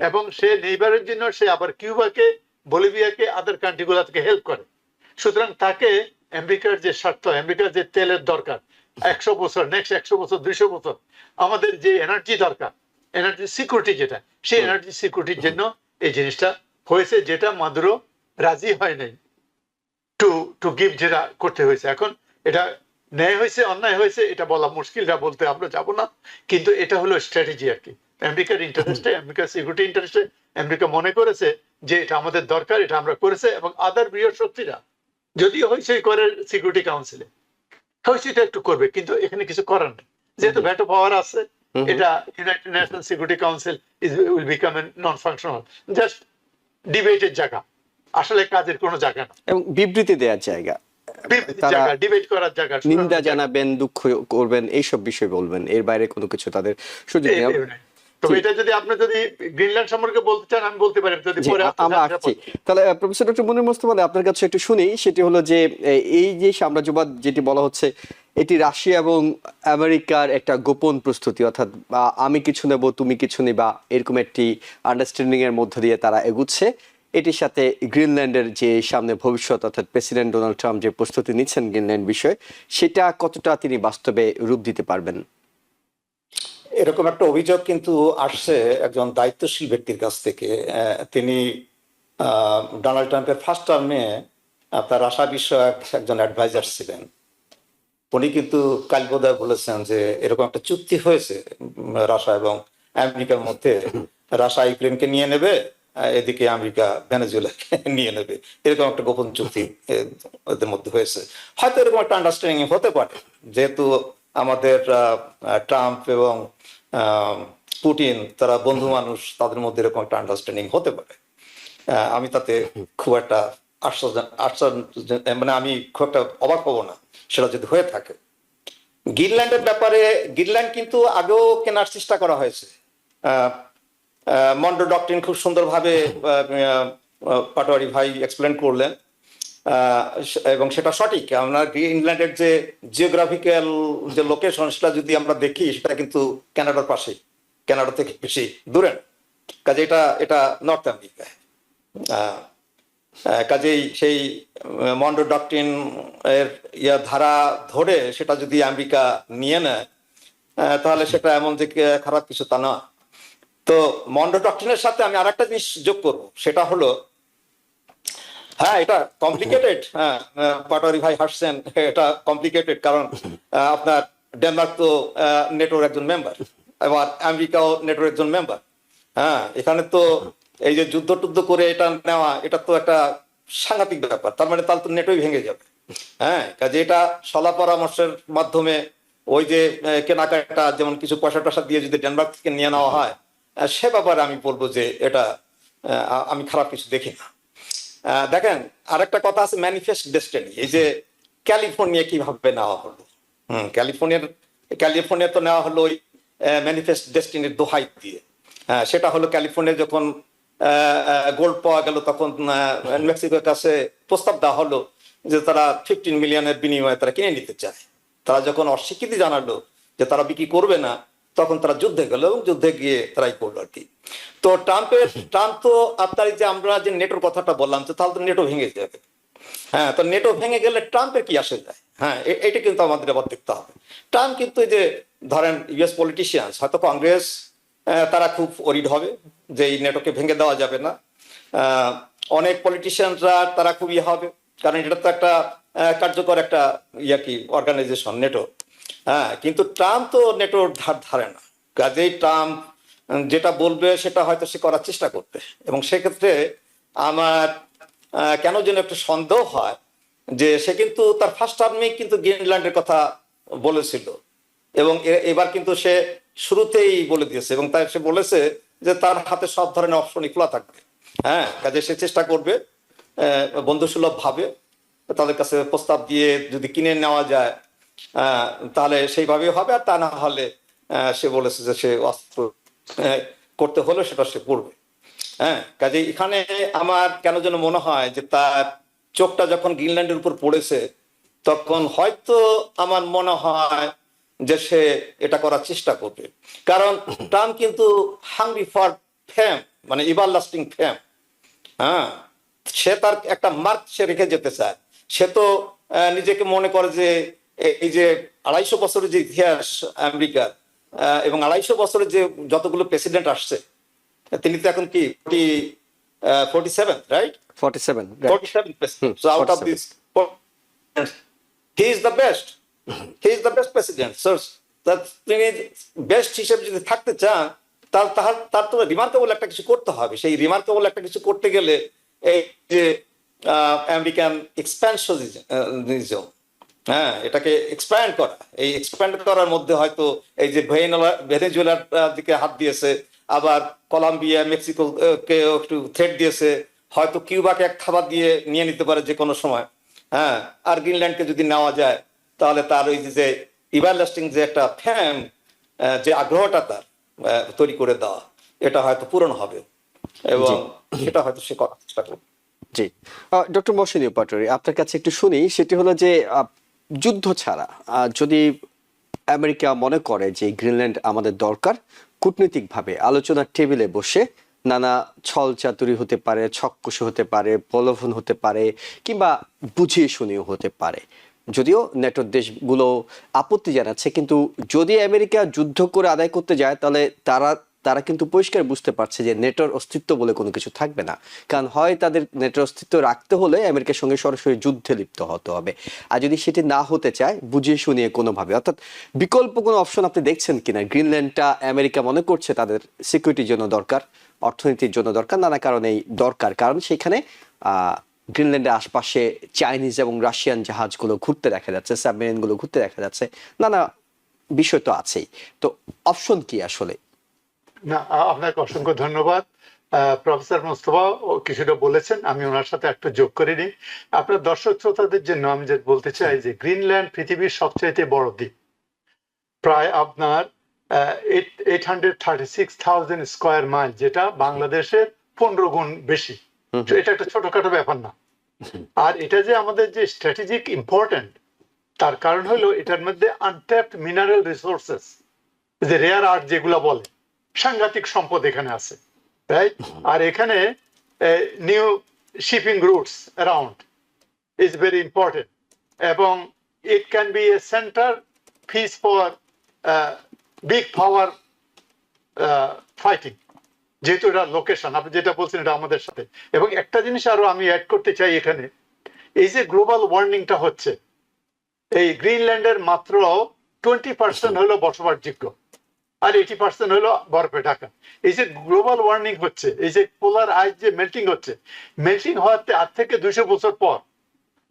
S2: এবং সে নেইবারের জন্য সে আবার কিউবাকে, বলিভিয়াকে, আদার কান্ট্রি গুলা থেকে হেল্প করে। সুতরাং তাকে আমেরিকার যে স্বার্থ, আমেরিকার যে তেলের দরকার 100 বছর, নেক্সট 100 বছর, 200 বছর, আমাদের যে এনার্জি দরকার, এনার্জি সিকিউরিটি যেটা, সেই এনার্জি সিকিউরিটির জন্য এই জিনিসটা হয়েছে, যেটা মাদুরো রাজি হয় নাই টু গিভ, যেটা করতে হয়েছে। এখন এটা ন্যায় হয়েছে, অন্যায় হয়েছে, এটা বলা মুশকিল, বলতে আমরা যাব না, কিন্তু এটা হলো স্ট্র্যাটেজি আর কি। আমেরিকার ইন্টারেস্টে, আমেরিকার সিকিউরিটি ইন্টারেস্টে আমেরিকা মনে করেছে যে এটা আমাদের দরকার, এটা আমরা করেছে। এবং আদার বৃহৎ শক্তিরা যদিও হয়েছে করে সিকিউরিটি কাউন্সিলে, হয়েছে এটা একটু করবে, কিন্তু এখানে কিছু করার নেই, যেহেতু ভেটো পাওয়ার আছে। এটা United National Security Council will become a non functional, just ডিবেটের জায়গা, আসলে কাজের কোনো জায়গা না,
S1: এবং বিবৃতি দেওয়ার জায়গা,
S2: ডিবেট করার জায়গা,
S1: নিন্দা জানাবেন, দুঃখ করবেন, এইসব বিষয় বলবেন, এর বাইরে কোনো কিছু তাদের সুযোগ নেই।
S2: তবে এটা যদি আপনি গ্রিনল্যান্ড সম্পর্কে বলতে চান, আমি বলতে পারি, যদি পরে
S1: আমরা আসছি। তাহলে প্রফেসর ডক্টর মনির মোস্তফা, আপনার কাছে একটু শুনি, সেটি হলো যে এই যে সাম্রাজ্যবাদ যেটি বলা হচ্ছে, এটি রাশিয়া এবং আমেরিকার একটা গোপন প্রস্তুতি, অর্থাৎ আমি কিছু নেব, তুমি কিছু নিবা, এরকম একটি আন্ডারস্ট্যান্ডিং এর মধ্য দিয়ে তারা এগুচ্ছে। এটির সাথে গ্রিনল্যান্ডের যে সামনে ভবিষ্যৎ, অর্থাৎ প্রেসিডেন্ট ডোনাল্ড ট্রাম্প যে প্রস্তুতি নিচ্ছেন গ্রিনল্যান্ড বিষয়ে, সেটা কতটা তিনি বাস্তবে রূপ দিতে পারবেন?
S5: এরকম একটা অভিযোগ কিন্তু আসছে একজন দায়িত্বশীল ব্যক্তির কাছ থেকে। তিনি ডোনাল্ড ট্রাম্পের ফার্স্ট টার্মে আপনার রাশিয়া বিষয়ক একজন অ্যাডভাইজার ছিলেন। উনি কিন্তু কাল বোধহয় বলেছেন যে এরকম একটা চুক্তি হয়েছে রাশিয়া এবং আমেরিকার মধ্যে, রাশিয়া ইউক্রেনকে নিয়ে নেবে এদিকে আমেরিকা ভেনেজুয়েলাকে নিয়ে নেবে, এরকম একটা গোপন চুক্তি ওদের মধ্যে হয়েছে। হয়তো এরকম একটা আন্ডারস্ট্যান্ডিং হতে পারে, যেহেতু আমাদের ট্রাম্প এবং পুটিন তারা বন্ধু মানুষ, তাদের মধ্যে এরকম একটা আন্ডারস্ট্যান্ডিং হতে পারে। আমি তাতে খুব একটা মানে আমি খুব একটা অবাক হব না সেটা যদি হয়ে থাকে। গ্রিনল্যান্ডের ব্যাপারে, গ্রিনল্যান্ড কিন্তু আগেও কেনার চেষ্টা করা হয়েছে। মন্ডো ডক্ট্রিন খুব সুন্দরভাবে পাটোয়ারি ভাই এক্সপ্লেন করলেন, এবং সেটা সঠিক। আমরা গ্রিনল্যান্ডের যে জিওগ্রাফিক্যাল যে লোকেশন, সেটা যদি আমরা দেখি, সেটা কিন্তু কানাডার পাশেই, কানাডা থেকে বেশি দূরে না। কাজে এটা নর্থ আমেরিকায়। কাজেই সেই মন্ডো ডক্ট্রিন এর ধারা ধরে সেটা যদি আমেরিকা নিয়ে নেয়, তাহলে সেটা এমন যে খারাপ কিছু তা না। তো মন্ডো ডক্ট্রিনের সাথে আমি আরেকটা জিনিস যোগ করব, সেটা হলো, হ্যাঁ এটা কমপ্লিকেটেড, হ্যাঁ পাটোয়ারি ভাই হাসছেন, এটা কমপ্লিকেটেড, কারণ আপনার ডেনমার্ক তো নেটোর একজন মেম্বার, এবার আমেরিকাও নেটোর একজন মেম্বার। হ্যাঁ, এখানে তো এই যে যুদ্ধ করে এটা নেওয়া, এটা তো একটা সাংঘাতিক ব্যাপার। তার মানে তাহলে তো নেটোই ভেঙে যাবে। হ্যাঁ, কাজে এটা সলা পরামর্শের মাধ্যমে ওই যে কেনাকাটা, যেমন কিছু পয়সা টয়সা দিয়ে যদি ডেনমার্ক থেকে নিয়ে নেওয়া হয়, সে ব্যাপারে আমি বলবো যে এটা আমি খারাপ কিছু দেখি না। দেখেন, আরেকটা কথা আছে, ম্যানিফেস্ট ডেস্টিনি। এই যে ক্যালিফোর্নিয়া কিভাবে নেওয়া হলো, ক্যালিফোর্নিয়া তো নেওয়া হলো ওই ম্যানিফেস্ট ডেস্টিনির দোহাই দিয়ে। সেটা হলো ক্যালিফোর্নিয়া যখন গোল্ড পাওয়া গেল, তখন মেক্সিকোর কাছে প্রস্তাব দেওয়া হলো যে তারা 15 মিলিয়নের বিনিময়ে তারা কিনে নিতে চায়। তারা যখন অস্বীকৃতি জানালো যে তারা বিক্রি করবে না, তখন তারা যুদ্ধে গেল এবং যুদ্ধে গিয়ে তারাই করলো আর কি। তো ট্রাম্প তো আপনার যে আমরা যে নেটোর কথাটা বললাম, তো তাহলে তো নেটো ভেঙে যাবে। হ্যাঁ, তো নেটো ভেঙে গেলে ট্রাম্পের কি আসে যায়? হ্যাঁ, এটা কিন্তু আমাদের আবার দেখতে হবে। ট্রাম্প কিন্তু এই যে ধরেন ইউএস পলিটিশিয়ানস, হয়তো কংগ্রেস তারা খুব ওরিড হবে যে এই নেটোকে ভেঙে দেওয়া যাবে না। অনেক পলিটিশিয়ানরা তারা খুব হবে, কারণ এটা তো একটা কার্যকর একটা কি অর্গানাইজেশন নেটো। হ্যাঁ, কিন্তু ট্রাম্প তো নেটোর ধারে না। কাজেই ট্রাম্প যেটা বলবে সেটা হয়তো সে করার চেষ্টা করবে, এবং সেক্ষেত্রে আমার কেন যেন একটা সন্দেহ হয় যে সে কিন্তু তার ফার্স্ট টার্মে কিন্তু গ্রিনল্যান্ডের কথা বলেছিল, এবং এবার কিন্তু সে শুরুতেই বলে দিয়েছে, এবং তাই সে বলেছে যে তার হাতে সব ধরনের অপশনই খোলা থাকবে। হ্যাঁ, কাজে সে চেষ্টা করবে বন্ধুসুলভ ভাবে তাদের কাছে প্রস্তাব দিয়ে যদি কিনে নেওয়া যায়, তাহলে সেইভাবেই হবে। আর তা না হলে সে বলেছে যে সে অস্ত্র করতে হলে সেটা সে করবে। হ্যাঁ, কাজে এখানে আমার কেন যেন মনে হয় যে তার চোখটা যখন গ্রিনল্যান্ডের উপর পড়েছে, তখন হয়তো আমার মনে হয় যে সে এটা করার চেষ্টা করবে। কারণ ট্রাম্প কিন্তু হাংরি ফর ফেম, মানে এভার লাস্টিং ফেম। হ্যাঁ, সে তার একটা মার্ক সে রেখে যেতে চায়। সে তো নিজেকে মনে করে যে এই যে 250 বছরের যে ইতিহাস আমেরিকার, এবং 250 বছরের যে যতগুলো প্রেসিডেন্ট আসছে, তিনি তো এখন কি 47, right?
S1: 47
S5: 47 president. So out of
S1: 47.
S5: these, he is the best. He is the best president. So তিনি বেস্ট হিসেবে যদি থাকতে চান, তার তো রিমার্কেবল একটা কিছু করতে হবে। সেই রিমার্কেবল একটা কিছু করতে গেলে এই যে আমেরিকান এক্সপ্যানশনিজম, হ্যাঁ, এটাকে এক্সপ্যান্ড করা, এই এক্সপ্যান্ড করার মধ্যে হয়তো এই যে ভেনেজুয়েলার দিকে হাত দিয়েছে, আবার কলম্বিয়া মেক্সিকোকে একটু থ্রেট দিয়েছে, হয়তো কিউবাকে এক খাবার দিয়ে নিয়ে নিতে পারে যে কোনো সময়। হ্যাঁ, আর গ্রিনল্যান্ডকে যদি নেওয়া যায়, তাহলে তার ওই যে ইভারলাস্টিং যে একটা ফ্যান, যে আগ্রহটা তার তৈরি করে দেওয়া, এটা হয়তো পূরণ হবে, এবং সেটা হয়তো সে করার চেষ্টা করবে।
S1: জি, ডক্টর মহসিন পাটোয়ারি, আপনার কাছে একটু শুনি। সেটি হলো যে যুদ্ধ ছাড়া যদি আমেরিকা মনে করে যে গ্রিনল্যান্ড আমাদের দরকার, কূটনৈতিকভাবে আলোচনার টেবিলে বসে নানা ছল চাতুরি হতে পারে, ছককুশি হতে পারে, প্রলোভন হতে পারে, কিংবা বুঝিয়ে শুনিয়েও হতে পারে। যদিও নেটোর দেশগুলো আপত্তি জানাচ্ছে, কিন্তু যদি আমেরিকা যুদ্ধ করে আদায় করতে যায়, তাহলে তারা কিন্তু পরিষ্কার বুঝতে পারছে যে নেটোর অস্তিত্ব বলে কোনো কিছু থাকবে না। কারণ হয় তাদের নেটোর অস্তিত্ব রাখতে হলে আমেরিকার সঙ্গে সরাসরি যুদ্ধে লিপ্ত হতে হবে, আর যদি সেটি না হতে চায় বুঝিয়ে শুনিয়ে কোনোভাবে, অর্থাৎ বিকল্প কোনো অপশন আপনি দেখছেন কিনা? গ্রিনল্যান্ডটা আমেরিকা মনে করছে তাদের সিকিউরিটির জন্য দরকার, অর্থনীতির জন্য দরকার, নানা কারণেই দরকার, কারণ সেখানে গ্রিনল্যান্ডের আশপাশে চাইনিজ এবং রাশিয়ান জাহাজগুলো ঘুরতে দেখা যাচ্ছে, সাবমেরিনগুলো ঘুরতে দেখা যাচ্ছে, নানা বিষয় তো আছেই। তো অপশন কি আসলে?
S2: না, আপনাকে অসংখ্য ধন্যবাদ। প্রফেসর মোস্তফা ও কিছুটা বলেছেন, আমি ওনার সাথে একটু যোগ করে নিই। আপনার দর্শক শ্রোতাদের জন্য আমি যে বলতে চাই যে গ্রিনল্যান্ড পৃথিবীর সবচাইতে বড় দ্বীপ, প্রায় আপনার 836,000 স্কোয়ার মাইল, যেটা বাংলাদেশের 15 গুণ বেশি। তো এটা একটা ছোটখাটো ব্যাপার না। আর এটা যে আমাদের যে স্ট্র্যাটেজিক ইম্পর্টেন্ট, তার কারণ হলো এটার মধ্যে আনট্যাপড মিনারেল রিসোর্সেস, যে রেয়ার আর্থ যেগুলো বলে, সাংঘাতিক সম্পদ এখানে আছে, রাইট? আর এখানে new shipping routes around is very important, এবং it can be a centre piece for big power fighting, যেহেতু এটা লোকেশন, আপনি যেটা বলছেন এটা আমাদের সাথে। এবং একটা জিনিস আরো আমি অ্যাড করতে চাই এখানে, এই যে গ্লোবাল ওয়ার্মিংটা হচ্ছে, এই গ্রিনল্যান্ডের মাত্র 20% হলো বসবাসযোগ্য, আর 80% হলো বরফে ঢাকা। এই যে গ্লোবাল ওয়ার্মিং হচ্ছে, এই যে পোলার আইস যে মেল্টিং হচ্ছে, মেল্টিং হওয়াতে আজ থেকে 200 বছর পর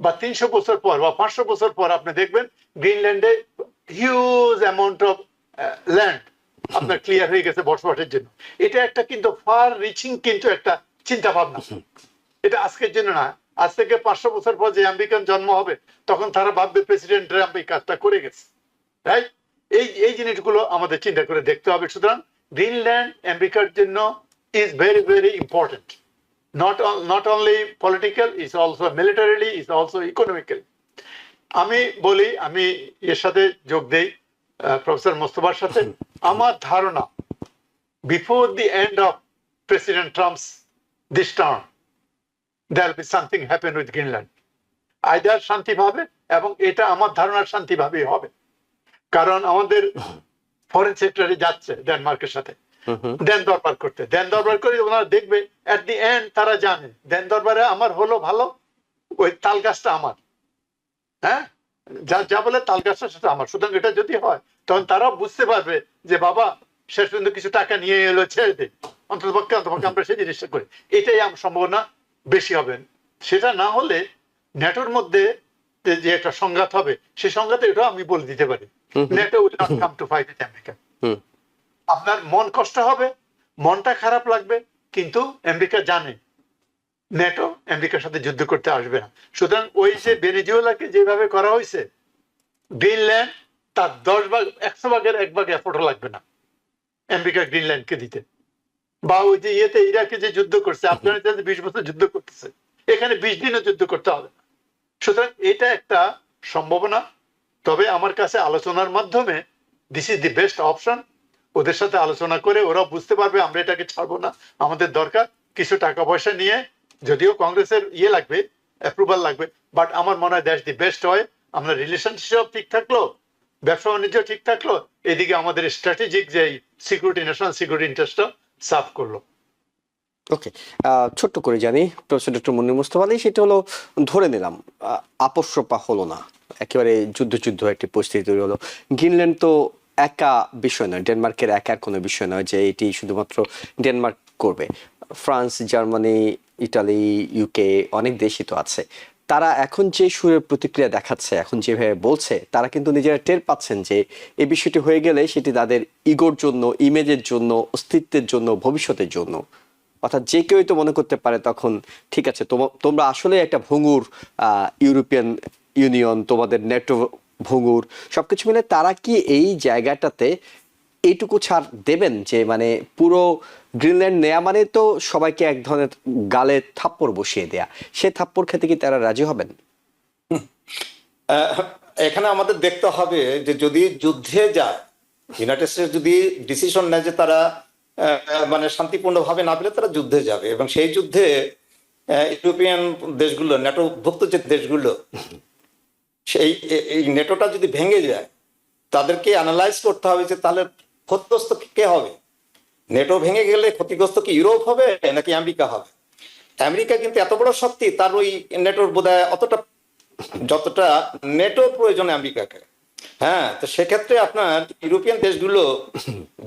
S2: বা 300 বছর পর বা 500 বছর পর আপনি দেখবেন গ্রিনল্যান্ডে হিউজ অ্যামাউন্ট অফ ল্যান্ড আপনার ক্লিয়ার হয়ে গেছে বসবাসের জন্য। এটা একটা কিন্তু ফার রিচিং কিন্তু একটা চিন্তা ভাবনা, এটা আজকের জন্য না। আজ থেকে 500 বছর পর যে আমেরিকান জন্ম হবে, তখন তারা ভাববে প্রেসিডেন্ট ট্রাম্প এই কাজটা করে গেছে, রাইট? এই জিনিসগুলো আমাদের চিন্তা করে দেখতে হবে। সুতরাং গ্রিনল্যান্ড আমেরিকার জন্য is very very important, not only political, is also militarily, is also economically. আমি বলি, আমি এর সাথে যোগ দেই প্রফেসর মোস্তফার সাথে। আমার ধারণা, before the end of president Trump's this term, there will be something happen with Greenland. Either শান্তি ভাবে, এবং এটা আমার ধারণা শান্তি ভাবেই হবে, কারণ আমাদের ফরেন সেক্রেটারি যাচ্ছে ডেনমার্কের সাথে দেন দরবার করতে। দেন দরবার করে ওনারা দেখবে এট দি এন্ড, তারা জানে দেন দরবারে আমার হলো ভালো, ওই তাল গাছটা আমার, হ্যাঁ, যা বলে তাল গাছটা সেটা আমার। সুতরাং এটা যদি হয়, তখন তারা বুঝতে পারবে যে বাবা শেষ পর্যন্ত কিছু টাকা নিয়ে এলো, ছেড়ে দে, অন্ততপক্ষে আমরা সেই জিনিসটা করি। এটাই আমার সম্ভাবনা বেশি হবে। সেটা না হলে নেটোর মধ্যে যে একটা সংঘাত হবে, সেই সংঘাতে এটাও আমি বলে দিতে পারি, NATO will not come to fight with America. আপনার মন কষ্ট হবে, মনটা খারাপ লাগবে, কিন্তু আমেরিকা জানে নেটো আমেরিকার সাথে যুদ্ধ করতে আসবে না। সুতরাং ওই যে ভেনেজুয়েলাকে যেভাবে করা হয়েছে, গ্রিনল্যান্ড তার 10 ভাগ 100 ভাগের 1 ভাগ এফোর্টও লাগবে না আমেরিকা গ্রিনল্যান্ডকে দিতে। বা ওই যে ইয়েতে ইরাকে যে যুদ্ধ করছে, আফগানিস্তানে 20 বছর যুদ্ধ করতেছে, এখানে 20 দিনও যুদ্ধ করতে হবে না। সুতরাং এটা একটা সম্ভাবনা। তবে আমার কাছে আলোচনার মাধ্যমে this is the best option. ওদের সাথে আলোচনা করে ওরা বুঝতে পারবে আমরা এটাকে ছাড়বো না, আমাদের দরকার কিছু টাকা পয়সা নিয়ে, যদিও কংগ্রেসের ইয়ে লাগবে, অ্যাপ্রুভাল লাগবে, বাট আমার মনে হয় দ্যাটস দি বেস্ট হয়। আমরা রিলেশনশিপ ঠিক থাকলো, ব্যবসা বাণিজ্য ঠিক থাকলো, এদিকে আমাদের স্ট্র্যাটেজিক যে সিকিউরিটি, ন্যাশনাল সিকিউরিটি ইন্টারেস্টটা সার্ভ করলো।
S1: ওকে, ছোট্ট করে জানি প্রফেসর ডক্টর মুন্নীর মুস্তফা আলী, সেটা হলো ধরে নিলাম আপসরপা হলো না, একেবারে যুদ্ধ একটি পরিস্থিতি তৈরি হলো। গ্রিনল্যান্ড তো একা বিষয় নয়, ডেনমার্কের একার কোনো বিষয় নয় যে এটি শুধুমাত্র ডেনমার্ক করবে। ফ্রান্স, জার্মানি, ইটালি, ইউকে, অনেক দেশই তো আছে। তারা এখন যে সুরের প্রতিক্রিয়া দেখাচ্ছে, এখন যেভাবে বলছে, তারা কিন্তু নিজেরা টের পাচ্ছেন যে এই বিষয়টি হয়ে গেলে সেটি তাদের ইগোর জন্য, ইমেজের জন্য, অস্তিত্বের জন্য, ভবিষ্যতের জন্য। অর্থাৎ যে কেউই তো মনে করতে পারে তখন, ঠিক আছে তোমরা আসলে একটা ভঙ্গুর ইউরোপিয়ান ইউনিয়ন, তোমাদের নেটো ভঙ্গুর, সবকিছু মিলে তারা কি এই জায়গাটাতে এইটুকু ছাড় দেবেন যে মানে পুরো গ্রিনল্যান্ড নেয়া মানে তো সবাইকে এক ধরনের গালে থাপ্পড় বসিয়ে দেয়া, সে থাপ্পড় খেতে কি তারা রাজি হবেন?
S5: এখানে আমাদের দেখতে হবে যে যদি যুদ্ধে যায়, ইউনাইটেড স্টেটস যদি ডিসিশন নেয় যে তারা মানে শান্তিপূর্ণভাবে না পেলে তারা যুদ্ধে যাবে, এবং সেই যুদ্ধে ইউরোপিয়ান দেশগুলো, নেটোভুক্ত যে দেশগুলো, এই নেটোটা যদি ভেঙে যায়, তাদেরকে অ্যানালাইজ করতে হবে যে তাহলে ক্ষতিগ্রস্ত কে হবে। নেটো ভেঙে গেলে ক্ষতিগ্রস্ত কি ইউরোপ হবে নাকি আমেরিকা হবে? আমেরিকা কিন্তু এত বড় শক্তি, তার ওই নেটোর বোধহয় অতটা যতটা নেটোর প্রয়োজন আমেরিকাকে। হ্যাঁ, তো সেক্ষেত্রে আপনার ইউরোপিয়ান দেশগুলো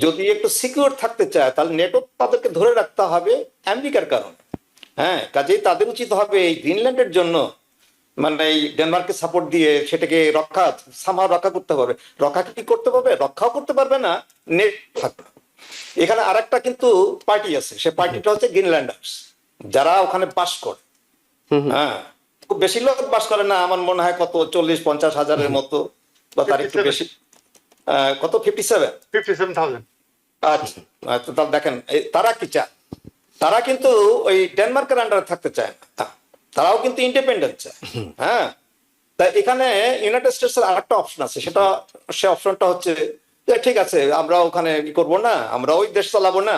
S5: যদি একটু সিকিউর থাকতে চায় তাহলে নেটো তাদেরকে ধরে রাখতে হবে আমেরিকার কারণে। হ্যাঁ, কাজেই তাদের উচিত হবে এই গ্রিনল্যান্ডের জন্য মানে এই ডেনমার্ককে সাপোর্ট দিয়ে সেটাকে রক্ষা করতে পারবে। রক্ষা কি করতে পারবে? রক্ষাও করতে পারবে না, নেট থাকবে। এখানে আরেকটা কিন্তু পার্টি আছে, সে পার্টিটা হচ্ছে গ্রিনল্যান্ডার্স, যারা ওখানে বাস করে। হ্যাঁ, খুব বেশি লোক বাস করে না, আমার মনে হয় কত 40-50 হাজারের মতো, বা তার একটু বেশি। কত 57?
S2: 57,000।
S5: আচ্ছা, তো তাহলে দেখেন তারা কি চায়। তারা কিন্তু ওই ডেনমার্কের আন্ডারে থাকতে চায় না, তারাও কিন্তু ইন্ডিপেন্ডেন্ট চায়। হ্যাঁ, তা এখানে ইউনাইটেড স্টেটসের আরেকটা অপশন আছে, সে অপশনটা হচ্ছে যে ঠিক আছে আমরা ওখানে কি করবো না, আমরা ওই দেশ চালাবো না,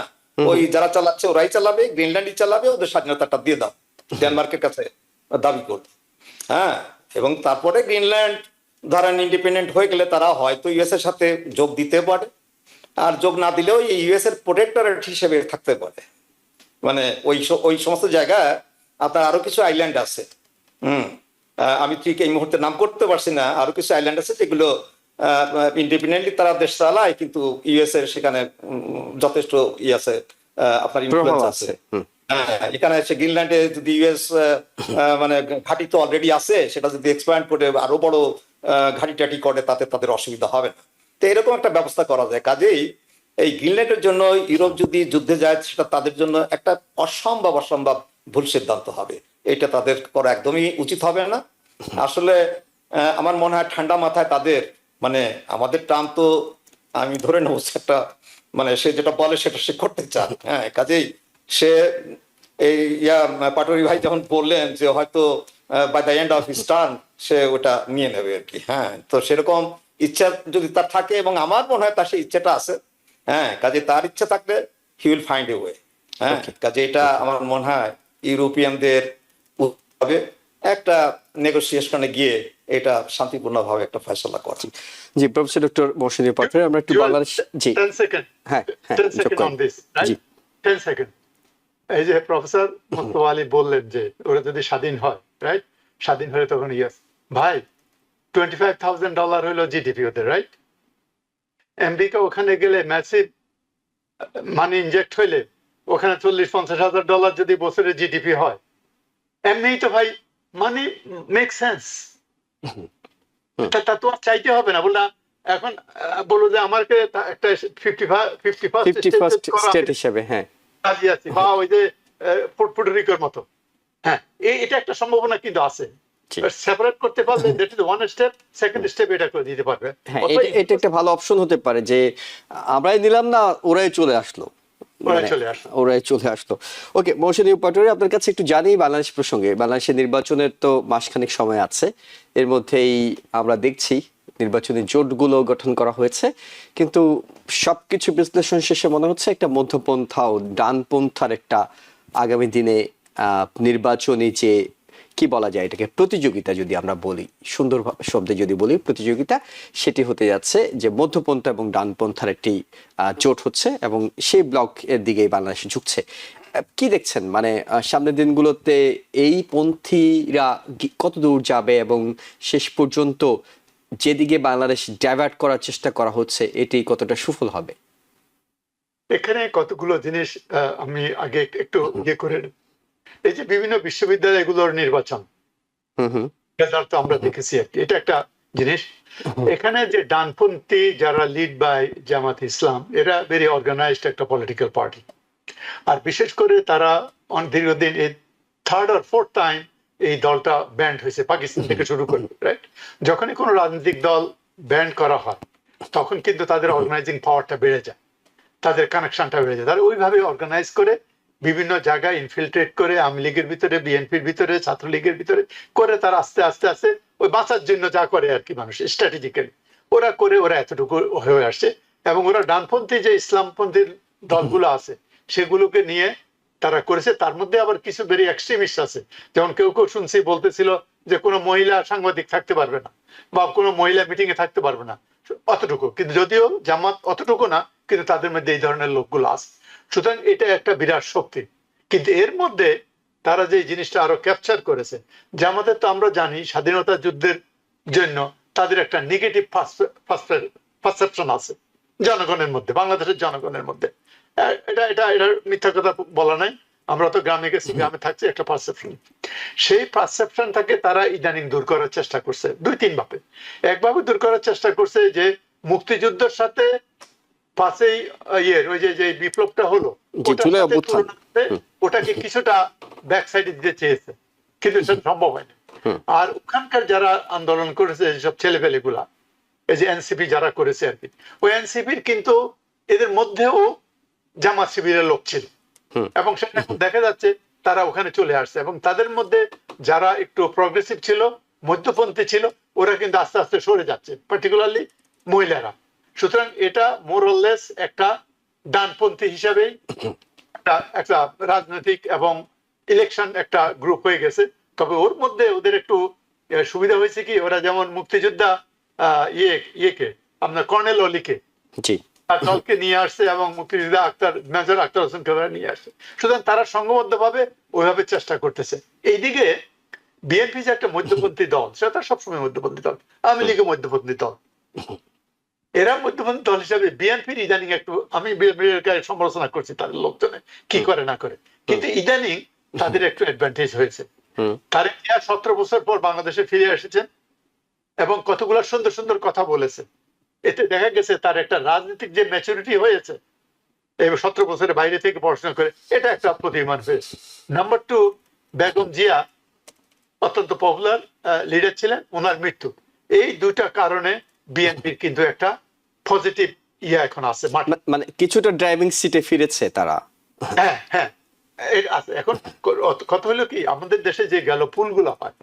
S5: ওই যারা চালাচ্ছে ওরাই চালাবে, গ্রিনল্যান্ডই চালাবে, ওদের স্বাধীনতাটা দিয়ে দাও, ডেনমার্কের কাছে দাবি করবে। হ্যাঁ, এবং তারপরে গ্রিনল্যান্ড ধরেন ইন্ডিপেন্ডেন্ট হয়ে গেলে তারা হয়তো ইউএস এর সাথে যোগ দিতে পারে, আর যোগ না দিলেও ইউএস এর প্রোটেক্টরেট হিসেবে থাকতে পারে। মানে ওই সমস্ত জায়গায় আপনার আরো কিছু আইল্যান্ড আছে। আমি ঠিক এই মুহূর্তে নাম করতে পারছি না, আরো কিছু আইল্যান্ড আছে যেগুলো ইন্ডিপেন্ডেন্টলি তারা দেশ চালায়, কিন্তু ইউএস এর সেখানে যথেষ্ট আছে, আপনার ইনফ্লুয়েন্স আছে। এখানে এসে গ্রিনল্যান্ডে যদি ইউএস মানে ঘাঁটি তো অলরেডি আছে, সেটা যদি এক্সপ্যান্ড করে আরো বড় ঘাঁটি টাটি করে তাতে তাদের অসুবিধা হবে না। তো এরকম একটা ব্যবস্থা করা যায়। কাজেই এই গ্রিনল্যান্ডের জন্য ইউরোপ যদি যুদ্ধে যায় সেটা তাদের জন্য একটা অসম্ভব ভুল সিদ্ধান্ত হবে। এটা তাদের করা একদমই উচিত হবে না। আসলে আমার মনে হয় ঠান্ডা মাথায় তাদের মানে আমাদের ট্রাম্প তো আমি ধরে নেবো একটা মানে সে যেটা বলে সেটা সে করতে চান। হ্যাঁ, কাজেই সে এই পাটোয়ারি ভাই যখন বললেন যে হয়তো by the end of his term সে ওটা নিয়ে নেবে আর কি। হ্যাঁ, তো সেরকম ইচ্ছা যদি তার থাকে, এবং আমার মনে হয় তার সেই ইচ্ছাটা আছে। হ্যাঁ, কাজে তার ইচ্ছা থাকলে he will find a way. হ্যাঁ, কাজে এটা আমার মনে হয় ইউরোপিয়ানদের হবে একটা নেগোসিয়েশনে গিয়ে এটা শান্তিপূর্ণভাবে একটা ফয়সালা করা।
S1: জি, প্রফেসর ডক্টর মহসিনুর পাটোয়ারি, আমরা একটু বাংলাদেশ। জি
S2: 10 সেকেন্ড।
S1: হ্যাঁ,
S2: 10 second on this,
S1: G
S2: 10 second. এই যে প্রফেসর মুস্তফা আলী বললেন যে ওরা যদি স্বাধীন হয়, রাইট, স্বাধীন হলে তখন ইয়েস ভাই $25,000 হলো জিডিপি ওদের, রাইট। আমেরিকা ওখানে গেলে ম্যাসিভ মানি ইনজেক্ট হইলে ওখানে $40-50,000 যদি বছরে জিডিপি হয়, এমনিই তো ভাই মানি মেক সেন্স। তা তো আর চাইতে হবে না, বললাম এখন বলো যে আমাকে একটা
S1: 51st স্টেট হিসেবে। হ্যাঁ,
S2: রাজি আছি, বা ওই যে পুর্টোরিকোর মতো। হ্যাঁ, এটা একটা সম্ভাবনা কিন্তু আছে। সেপারেট করতে পারলে that is one step, second step এটা করে দিতে পারবে।
S1: হ্যাঁ, এটা একটা ভালো অপশন হতে পারে যে আমরাই নিলাম না, ওরাই চলে আসলো। ওরাই চলে আসলো। ওকে, মহসিনুর পাটোয়ারি, আপনার কাছে একটু জানি বাংলাদেশ প্রসঙ্গে। বাংলাদেশের নির্বাচনের তো মাসখানেক সময় আছে, এর মধ্যেই আমরা দেখছি নির্বাচনী জোটগুলো গঠন করা হয়েছে, কিন্তু সবকিছু বিশ্লেষণ শেষে মনে হচ্ছে একটা মধ্যপন্থা ও ডানপন্থার একটা আগামী দিনে নির্বাচনী যে কি বলা যায় এটাকে প্রতিযোগিতা, যদি আমরা বলি সুন্দর শব্দে যদি বলি প্রতিযোগিতা, সেটি হতে যাচ্ছে যে মধ্যপন্থা এবং ডানপন্থার একটি জোট হচ্ছে, এবং সেই ব্লক এর দিকেই বাংলাদেশ ঝুঁকছে। কি দেখছেন মানে সামনের দিনগুলোতে এই পন্থীরা কত দূর যাবে, এবং শেষ পর্যন্ত যেদিকে বাংলাদেশ ডাইভার্ট করার চেষ্টা করা হচ্ছে এটি কতটা সফল হবে?
S2: এখানে কতগুলো জিনিস আমি আগে একটু ইয়ে করে, এই যে বিভিন্ন বিশ্ববিদ্যালয়গুলোর নির্বাচন রেজাল্ট তো আমরা দেখেছি আর কি, এটা একটা জিনিস। এখানে যে ডানপন্থী যারা লিড বাই জামাত ইসলাম, এরা ভেরি অর্গানাইজড একটা পলিটিক্যাল পার্টি, আর বিশেষ করে তারা দীর্ঘদিন এই থার্ড আর ফোর্থ টাইম এই দলটা ব্যান্ড হয়েছে পাকিস্তান থেকে শুরু করে, রাইট। যখনই কোনো রাজনৈতিক দল ব্যান্ড করা হয় তখন কিন্তু তাদের অর্গানাইজিং পাওয়ারটা বেড়ে যায়, তাদের কানেকশনটা বেড়ে যায়। তারা ওইভাবে অর্গানাইজ করে বিভিন্ন জায়গায় ইনফিল্ট্রেট করে আওয়ামী লীগের ভিতরে, বিএনপির ভিতরে, ছাত্রলীগের ভিতরে করে তারা আস্তে আস্তে আস্তে ওই বাঁচার জন্য যা করে আর কি মানুষ স্ট্র্যাটেজিক্যালি ওরা করে, ওরা এতটুকু হয়ে আসছে। এবং ওরা ডানপন্থী যে ইসলামপন্থী দলগুলো আছে সেগুলোকে নিয়ে তারা করেছে। তার মধ্যে আবার কিছু ভেরি এক্সট্রিমিস্ট আছে, যেমন কেউ কেউ শুনছি বলতেছিল যে কোনো মহিলা সাংবাদিক থাকতে পারবে না, বা কোনো মহিলা মিটিং এ থাকতে পারবে না, অতটুকু। কিন্তু যদিও জামাত অতটুকু না, কিন্তু তাদের মধ্যে এই ধরনের লোকগুলো আছে। সুতরাং এটা একটা বিরাট শক্তি। কিন্তু এর মধ্যে তারা যে জিনিসটা আরো ক্যাপচার করেছে, যে আমাদের তো আমরা জানি স্বাধীনতা যুদ্ধের জন্য তাদের একটা নেগেটিভ পারসেপশন আছে জনগণের মধ্যে, বাংলাদেশের জনগণের মধ্যে। এটার মিথ্যা কথা বলা নাই, আমরা তো গ্রামে গেছি, গ্রামে থাকছি, একটা পারসেপশন। সেই পারসেপশনটাকে তারা ইদানিং দূর করার চেষ্টা করছে দুই তিন ভাবে। একভাবে দূর করার চেষ্টা করছে যে মুক্তিযুদ্ধের সাথে পাঁচই ওই যে বিপ্লবটা হলো
S1: জুলাই অভ্যুত্থান,
S2: ওটাকে কিছুটা ব্যাক সাইডে দিতে চেয়েছে, কিন্তু সেটা সম্ভব হয়নি। আর ওখানকার যারা আন্দোলন করেছে যেসব ছেলেপেলে গুলা, এই যে এনসিপি যারা করেছে আর কি, ওই এনসিপির কিন্তু এদের মধ্যেও জামাত শিবিরের লোক ছিল, এবং সেটা এখন দেখা যাচ্ছে তারা ওখানে চলে আসছে। এবং তাদের মধ্যে যারা একটু প্রগ্রেসিভ ছিল, মধ্যপন্থী ছিল, ওরা কিন্তু আস্তে আস্তে সরে যাচ্ছে, পার্টিকুলারলি মহিলারা। সুতরাং এটা মোরলেস একটা ডানপন্থী হিসাবেই একটা রাজনৈতিক এবং ইলেকশন একটা গ্রুপ হয়ে গেছে। তবে ওর মধ্যে ওদের একটু সুবিধা হয়েছে কি, ওরা যেমন মুক্তিযোদ্ধা ইয়েকে আপনার কর্নেল অলিকে তার দলকে নিয়ে আসছে, এবং মুক্তিযোদ্ধা মেজর আক্তার হোসেনকে নিয়ে আসছে। সুতরাং তারা সংঘবদ্ধ ভাবে ওইভাবে চেষ্টা করতেছে। এইদিকে বিএনপি যে একটা মধ্যপন্থী দল, সেটা তার সবসময় মধ্যপন্থী দল, আওয়ামী লীগও মধ্যপন্থী দল, এরা মধ্যপন্থী দল হিসাবে বিএনপির ইদানিং একটু, আমি বিএনপির সমালোচনা করছি তাদের লোকজনে কি করে না করে, কিন্তু ইদানিং তাদের একটু অ্যাডভান্টেজ হয়েছে। তারেক জিয়া 17 বছর পর বাংলাদেশে ফিরে এসেছেন এবং কতগুলো সুন্দর সুন্দর কথা বলেছে। এতে দেখা গেছে তার একটা রাজনৈতিক যে ম্যাচুরিটি হয়েছে, এই 17 বছরের বাইরে থেকে পড়াশোনা করে, এটা একটা প্রতিমান হয়েছে। নাম্বার 2, বেগম জিয়া অত্যন্ত পপুলার লিডার ছিলেন, ওনার মৃত্যু, এই দুইটা কারণে বিএনপির কিন্তু একটা পজিটিভ এখন আছে,
S1: মানে কিছুটা ড্রাইভিং সিটে ফিরেছে তারা।
S2: হ্যাঁ হ্যাঁ আছে। এখন কথা হলো কি, আমাদের দেশে যে গেল পুলগুলো হয়,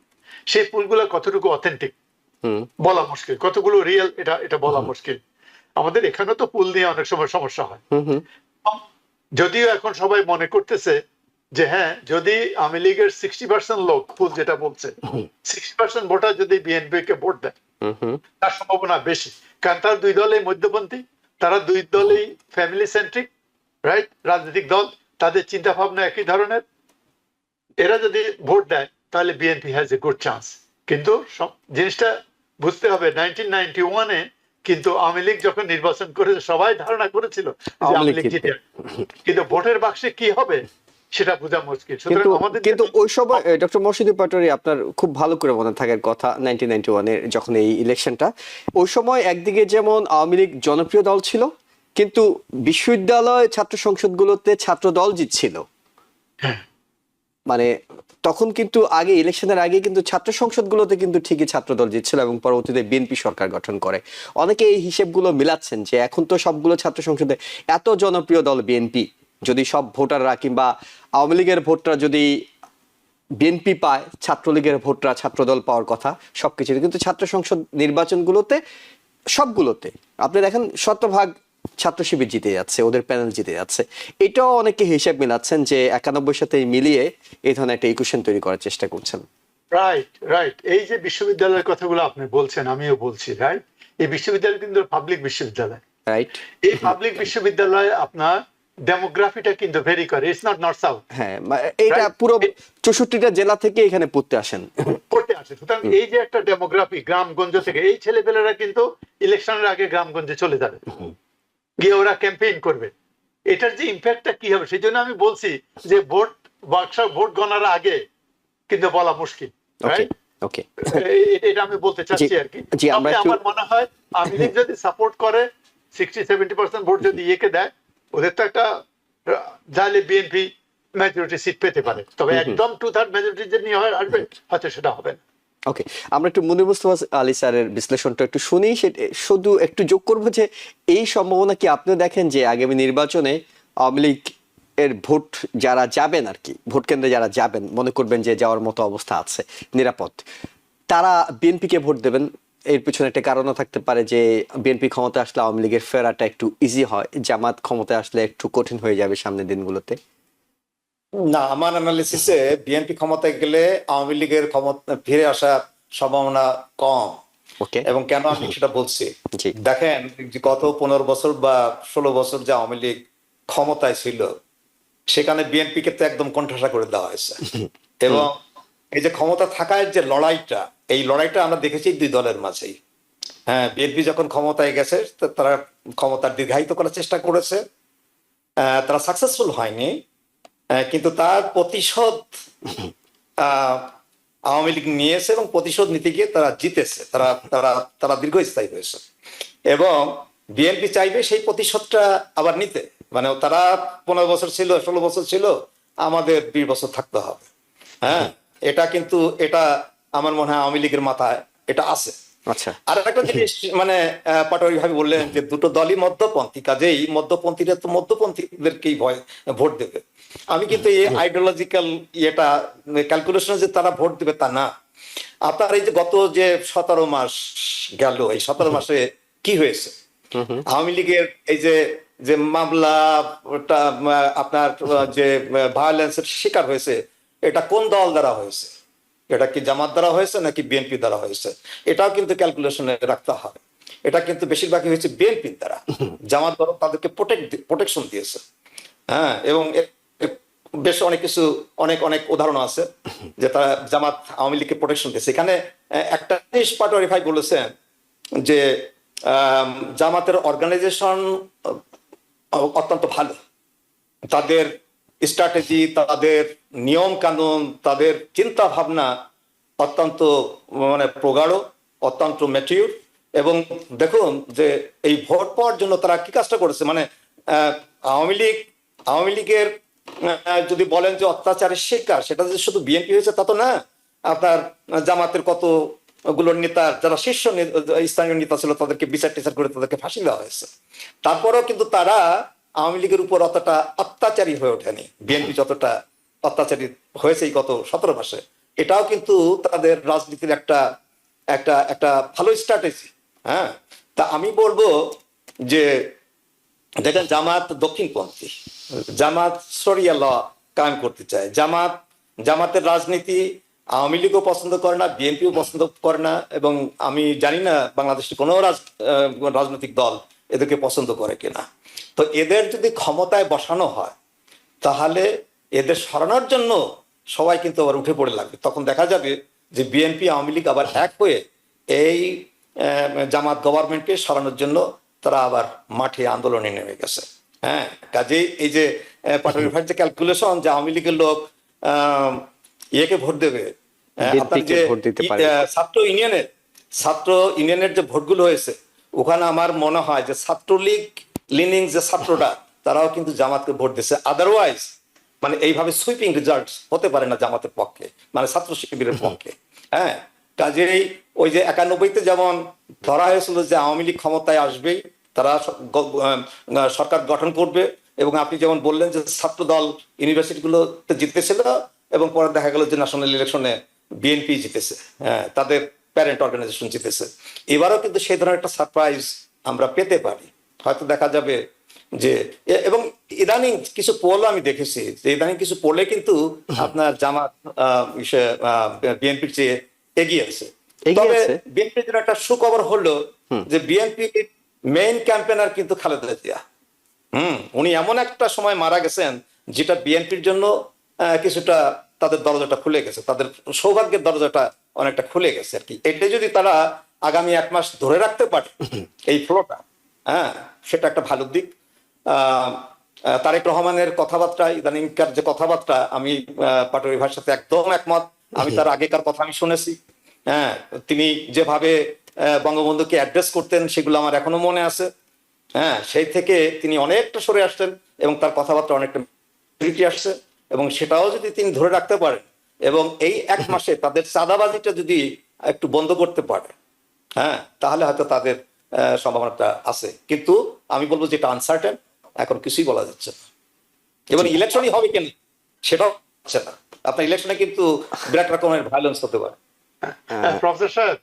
S2: সেই পুলগুলো কতটুকু অথেন্টিক বলা মুশকিল, কতগুলো রিয়েল এটা বলা মুশকিল। আমাদের এখানে তো পুল নিয়ে অনেক সময় সমস্যা হয়। যদিও এখন সবাই মনে করতেছে যে হ্যাঁ, যদি আওয়ামী লীগের 60% লোক, পুল যেটা বলছে 60% ভোটার যদি বিএনপি কে ভোট দেয়, তার সম্ভাবনা বেশি, কারণ তারা দুই দলেই মধ্যপন্থী, তারা দুই দলেই ফ্যামিলি সেন্ট্রিক, রাইট, রাজনৈতিক দল, তাদের চিন্তা ভাবনা একই ধরনের। এরা যদি ভোট দেয় তাহলে BNP has a good chance. কিন্তু জিনিসটা বুঝতে হবে, 1991-এ কিন্তু আওয়ামী লীগ যখন নির্বাচন করেছে, সবাই ধারণা করেছিল যে আওয়ামী লীগ জিতে, কিন্তু ভোটের বাক্সে কি হবে সেটা বোঝা মুশকিল।
S1: কিন্তু ওই সময় ডক্টর মরশুদি পাটোয়ারি, আপনার খুব ভালো করে মনে থাকার কথা, 1991-এর যখন এই ইলেকশনটা, ওই সময় একদিকে যেমন আওয়ামী লীগ জনপ্রিয় দল ছিল, কিন্তু বিশ্ববিদ্যালয় ছাত্র সংসদগুলোতে ছাত্র দল জিতছিল। মানে তখন কিন্তু আগে ইলেকশনের আগে কিন্তু ছাত্র সংসদগুলোতে কিন্তু ঠিকই ছাত্র দল জিতছিল, এবং পরবর্তীতে বিএনপি সরকার গঠন করে। অনেকে এই হিসেবগুলো মিলাচ্ছেন যে এখন তো সবগুলো ছাত্র সংসদে এত জনপ্রিয় দল বিএনপি, যদি সব ভোটাররা কিংবা আওয়ামী লীগের ভোটরা যদি বিএনপি পায়, ছাত্রলীগের ভোটরা ছাত্রদল পাওয়ার কথা সবকিছু, কিন্তু ছাত্র সংসদ নির্বাচনগুলোতে সবগুলোতে আপনি দেখেন শতভাগ ছাত্র শিবির জিতে যাচ্ছে, ওদের প্যানেল জিতে যাচ্ছে। এটাও অনেকে হিসাব মিলাচ্ছেন যে 91 সাথে মিলিয়ে এই ধরনের একটা ইকুয়েশন তৈরি করার চেষ্টা করছেন।
S2: রাইট রাইট এই যে বিশ্ববিদ্যালয়ের কথাগুলো আপনি বলছেন, আমিও বলছি, রাইট, এই বিশ্ববিদ্যালয় কিন্তু পাবলিক বিশ্ববিদ্যালয়,
S1: রাইট,
S2: এই পাবলিক বিশ্ববিদ্যালয় আপনার ডেমোগ্রাফিটা কিন্তু ভেরি করে, ইটস নট নর্থ সাউথ।
S1: হ্যাঁ, এটা পুরো 64টা জেলা থেকে এখানে পড়তে আসে।
S2: সুতরাং এই যে একটা ডেমোগ্রাফি, গ্রামগঞ্জ থেকে এই ছেলেপেলেরা কিন্তু ইলেকশনের আগে গ্রামগঞ্জে চলে যাবে, গিয়ে ওরা ক্যাম্পেইন করবে। এটার যে ইম্প্যাক্টটা কি হবে, সেই জন্য আমি বলছি যে ভোট বাক্সর ভোট গণার আগে কিন্তু বলা মুশকিল, রাইট?
S1: ওকে,
S2: এটা আমি বলতে চাচ্ছি আর কি। আমার মনে হয় আওয়ামী লীগ যদি সাপোর্ট করে, 60-70% ভোট যদি ইয়েকে দেয়, ওদের তো একটা জালে বিএনপি মেজরিটি সিট পেতে পারে। তবে একদম 2/3 মেজরিটি যে নিয়ে আসবে, হয়তো সেটা হবে না।
S1: ওকে, আমরা একটু মুনির মুস্তাফা আলী স্যারের বিশ্লেষণটা একটু শুনি। শুধু একটু যোগ করবো যে এই সম্ভাবনা কি আপনি দেখেন যে আগামী নির্বাচনে আওয়ামী লীগ এর ভোট যারা যাবেন আর কি, ভোট কেন্দ্রে যারা যাবেন, মনে করবেন যে যাওয়ার মতো অবস্থা আছে, নিরাপদ, তারা বিএনপিকে ভোট দেবেন? এর পিছনে একটা কারণও থাকতে পারে যে বিএনপি ক্ষমতা আসলে আওয়ামী লীগের ফেরাটা একটু ইজি হয়, জামাত ক্ষমতায় আসলে একটু কঠিন হয়ে যাবে সামনের দিনগুলোতে।
S5: না, আমার অ্যানালিসিসে বিএনপি ক্ষমতায় গেলে আওয়ামী লীগের ক্ষমতা ফিরে আসার সম্ভাবনা কম।
S1: ওকে।
S5: এবং কেন আমি সেটা বলছি,
S1: জি।
S5: দেখেন যে গত 15 বছর বা 16 বছর যে আওয়ামী লীগ ক্ষমতায় ছিল, সেখানে বিএনপিকে তো একদম কোণঠাসা করে দেওয়া হয়েছে। এবং এই যে ক্ষমতা থাকার যে লড়াইটা, এই লড়াইটা আমরা দেখেছি দুই দলের মাঝেই। হ্যাঁ, বিএনপি যখন ক্ষমতায় গেছে তারা ক্ষমতা দীর্ঘায়িত করার চেষ্টা করেছে, তারা সাকসেসফুল হয়নি, কিন্তু তার প্রতিশোধ আহ, আওয়ামী লীগ নিয়েছে এবং প্রতিশোধ নিতে গিয়ে তারা জিতেছে, তারা তারা তারা দীর্ঘস্থায়ী হয়েছে। এবং বিএনপি চাইবে সেই প্রতিশোধটা আবার নিতে, মানে তারা 15 বছর ছিল, 16 বছর ছিল, আমাদের 20 বছর থাকতে হবে। হ্যাঁ, এটা কিন্তু এটা আমার মনে হয় আওয়ামী লীগের মাথায় এটা আছে।
S1: আচ্ছা।
S5: আর একটা জিনিস মানে পাটোয়ারি ভাবে বললেন যে দুটো দলই মধ্যপন্থী, কাজেই মধ্যপন্থীরা তো মধ্যপন্থীদেরকেই ভোট দেবে। আমি কিন্তু এই আইডিওলজিক্যাল ইয়েটা ক্যালকুলেশন যে তারা ভোট দেবে তা না। আপনার এই যে গত যে 17 মাস গেল, এই 17 মাসে কি হয়েছে? আওয়ামী লীগের এই যে যে মামলা আপনার যে ভায়োলেন্সের শিকার হয়েছে, এটা কোন দল দ্বারা হয়েছে? এটা কি জামাত দ্বারা হয়েছে নাকি বিএনপি দ্বারা হয়েছে? এটাও কিন্তু ক্যালকুলেশনে রাখতে হবে। এটা কিন্তু বেশিরভাগই হয়েছে বিএনপির দ্বারা। জামাত বরং তাদেরকে প্রোটেকশন দিয়েছে। হ্যাঁ, এবং বেশ অনেক কিছু অনেক অনেক উদাহরণ আছে যে তারা জামাত আওয়ামী লীগকে প্রোটেকশন দিয়েছে। এখানে একটা জিনিস পাটোয়ারি ভাই বলেছেন যে জামাতের অর্গানাইজেশন অত্যন্ত ভালো, তাদের স্ট্র্যাটেজি, তাদের নিয়ম কানুন, তাদের চিন্তা ভাবনা অত্যন্ত মানে প্রগাঢ়, অত্যন্ত ম্যাচিউর। এবং দেখুন যে এই ভোট পাওয়ার জন্য তারা কি কাজটা করেছে, মানে আওয়ামী লীগের যদি বলেন যে অত্যাচারের শিকার, সেটা যে শুধু বিএনপি হয়েছে তা তো না। আপনার জামাতের কতগুলো নেতা যারা শীর্ষ স্থানীয় নেতা ছিল, তাদেরকে বিচার টিচার করে তাদেরকে ফাঁসি দেওয়া হয়েছে। তারপরেও কিন্তু তারা আওয়ামী লীগের উপর অতটা অত্যাচারী হয়ে ওঠেনি, বিএনপি যতটা অত্যাচারী হয়েছে এই গত 17 মাসে। এটাও কিন্তু তাদের রাজনীতির একটা একটা একটা ভালো স্ট্র্যাটেজি। হ্যাঁ, তা আমি বলবো যে দেখেন জামাত দক্ষিণপন্থী, জামাত শরিয়া ল কায়েম করতে চায়। জামাতের রাজনীতি আওয়ামী লীগও পছন্দ করে না, বিএনপিও পছন্দ করে না, এবং আমি জানি না বাংলাদেশের কোনো রাজনৈতিক দল এদেরকে পছন্দ করে কিনা। তো এদের যদি ক্ষমতায় বসানো হয়, তাহলে এদের সরানোর জন্য সবাই কিন্তু আবার উঠে পড়ে লাগবে। তখন দেখা যাবে যে বিএনপি আওয়ামী লীগ আবার এক হয়ে এই জামাত গভর্নমেন্টকে সরানোর জন্য তারা আবার মাঠে আন্দোলনে নেমে গেছে। হ্যাঁ, কাজেই এই যে পাটোয়ারি ভাইয়ের যে ক্যালকুলেশন যে আওয়ামী লীগের লোক ইয়েকে ভোট দেবে, আপনার যে ছাত্র ইউনিয়নের যে ভোটগুলো হয়েছে, ওখানে আমার মনে হয় যে ছাত্রলীগ লিনিং যে ছাত্ররা, তারাও কিন্তু জামাতকে ভোট দিচ্ছে। আদারওয়াইজ মানে এইভাবে সুইপিং রেজাল্ট হতে পারে না জামাতের পক্ষে, মানে ছাত্র শিবিরের পক্ষে। হ্যাঁ, কাজেই ওই যে 91-তে যেমন ধরা হয়েছিল যে আওয়ামী লীগ ক্ষমতায় আসবেই, তারা সরকার গঠন করবে, এবং আপনি যেমন বললেন যে ছাত্র দল ইউনিভার্সিটিগুলোতে জিতেছিল, এবং পরে দেখা গেল যে ন্যাশনাল ইলেকশনে বিএনপি জিতেছে, হ্যাঁ, তাদের প্যারেন্ট অর্গানাইজেশন জিতেছে। এবারও কিন্তু সেই ধরনের একটা সারপ্রাইজ আমরা পেতে পারি। হয়তো দেখা যাবে যে, এবং ইদানিং কিছু পোল আমি দেখেছি যে ইদানিং কিছু পোলে কিন্তু আপনার জামাত বিএনপির চেয়ে এগিয়ে আছে। তবে বিএনপির জন্য একটা সুখবর হলো যে বিএনপি মেইন ক্যাম্পেনার কিন্তু খালেদা জিয়া। উনি এমন একটা সময় মারা গেছেন যেটা বিএনপির জন্য কিছুটা তাদের দরজাটা খুলে গেছে, তাদের সৌভাগ্যের দরজাটা অনেকটা খুলে গেছে আর কি। এটা যদি তারা আগামী 1 মাস ধরে রাখতে পারে এই ফ্লোটা, হ্যাঁ, সেটা একটা ভালো দিক। তারেক রহমানের কথাবার্তা, ইদানিংকার যে কথাবার্তা, আমি পাটোয়ারি ভাইয়ের সাথে একদম একমত। আমি তার আগেকার কথা আমি শুনেছি। হ্যাঁ, তিনি যেভাবে বঙ্গবন্ধুকে অ্যাড্রেস করতেন সেগুলো আমার এখনো মনে আছে। হ্যাঁ, সেই থেকে তিনি অনেকটা সরে আসছেন এবং তার কথাবার্তা অনেকটা আসছে, এবং সেটাও যদি তিনি ধরে রাখতে পারেন এবং এই 1 মাসে তাদের চাঁদাবাজিটা যদি একটু বন্ধ করতে পারে, হ্যাঁ, তাহলে হয়তো তাদের সম্ভাবনাটা আছে। কিন্তু আমি বলবো যেটা আনসার্টেন, এখন কিছুই বলা যাচ্ছে না। এবং ইলেকশনই হবে কেন সেটাও হচ্ছে না। আপনার ইলেকশনে কিন্তু বিরাট রকমের ভায়োলেন্স হতে পারে।
S2: প্রফেসর সাহেব,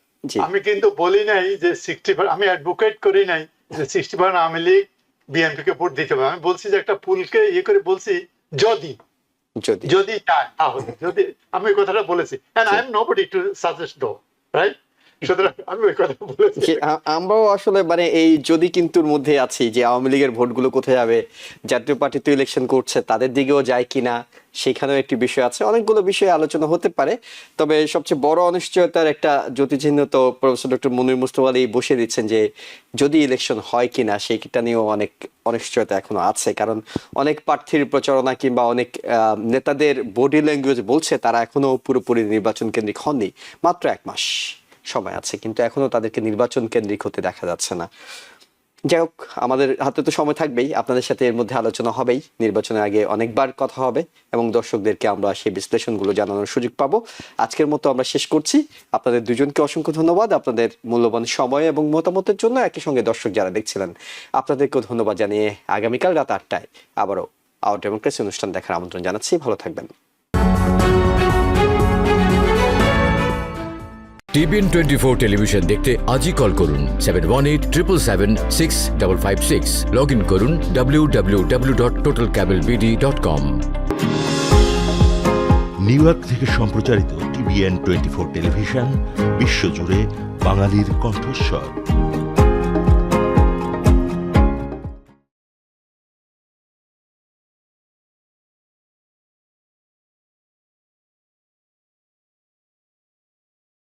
S2: আমি কিন্তু বলি নাই যে 60, আমি অ্যাডভোকেট করি নাই যে 60% আওয়ামী লীগ বিএনপি কে ভোট দিতে হবে। আমি বলছি যে একটা পুলকে ইয়ে করে বলছি যদি চায় তাহলে, যদি আমি কথাটা বলেছি, and I am nobody to suggest though, right? সুতরাং আমি ওই কথা বলেছি।
S1: আমরাও আসলে মানে এই যদি কিন্তুর মধ্যে আছি যে আওয়ামী লীগের ভোটগুলো কোথায় যাবে, জাতীয় পার্টি তো ইলেকশন করছে তাদের দিকেও যায় কিনা, সেখানেও একটি বিষয় আছে। অনেকগুলো বিষয়ে আলোচনা হতে পারে, তবে সবচেয়ে বড় অনিশ্চয়তার একটা জ্যোতিচিহ্ন তো প্রফেসর ডক্টর মুনীর মুস্তফা আলী বসে দিচ্ছেন যে যদি ইলেকশন হয় কিনা সেইটা নিয়েও অনেক অনিশ্চয়তা এখনো আছে। কারণ অনেক প্রার্থীর প্রচারণা কিংবা অনেক নেতাদের বডি ল্যাঙ্গুয়েজ বলছে তারা এখনো পুরোপুরি নির্বাচন কেন্দ্রিক হননি, মাত্র 1 মাস সময় আছে, কিন্তু এখনো তাদেরকে নির্বাচন কেন্দ্রিক হতে দেখা যাচ্ছে না। যাই হোক, আমাদের হাতে তো সময় থাকবেই, আপনাদের সাথে এর মধ্যে আলোচনা হবেই, নির্বাচনের আগে অনেকবার কথা হবে এবং দর্শকদেরকে আমরা সেই বিশ্লেষণগুলো জানানোর সুযোগ পাবো। আজকের মতো আমরা শেষ করছি। আপনাদের দুজনকে অসংখ্য ধন্যবাদ আপনাদের মূল্যবান সময় এবং মতামতের জন্য। একই সঙ্গে দর্শক যারা দেখছিলেন আপনাদেরকেও ধন্যবাদ জানিয়ে আগামীকাল রাত 8টায় আবারও আওয়ার ডেমোক্রেসি অনুষ্ঠান দেখার আমন্ত্রণ জানাচ্ছি। ভালো থাকবেন।
S6: টিবিএন 24 টেলিভিশন দেখতে আজই কল করুন 7187776556। লগ ইন করুন www.totalcablebd.com।
S7: নিউ ইয়র্ক থেকে সম্প্রচারিত টিবিএন 24 টেলিভিশন বিশ্বজুড়ে বাঙালির কণ্ঠস্বর।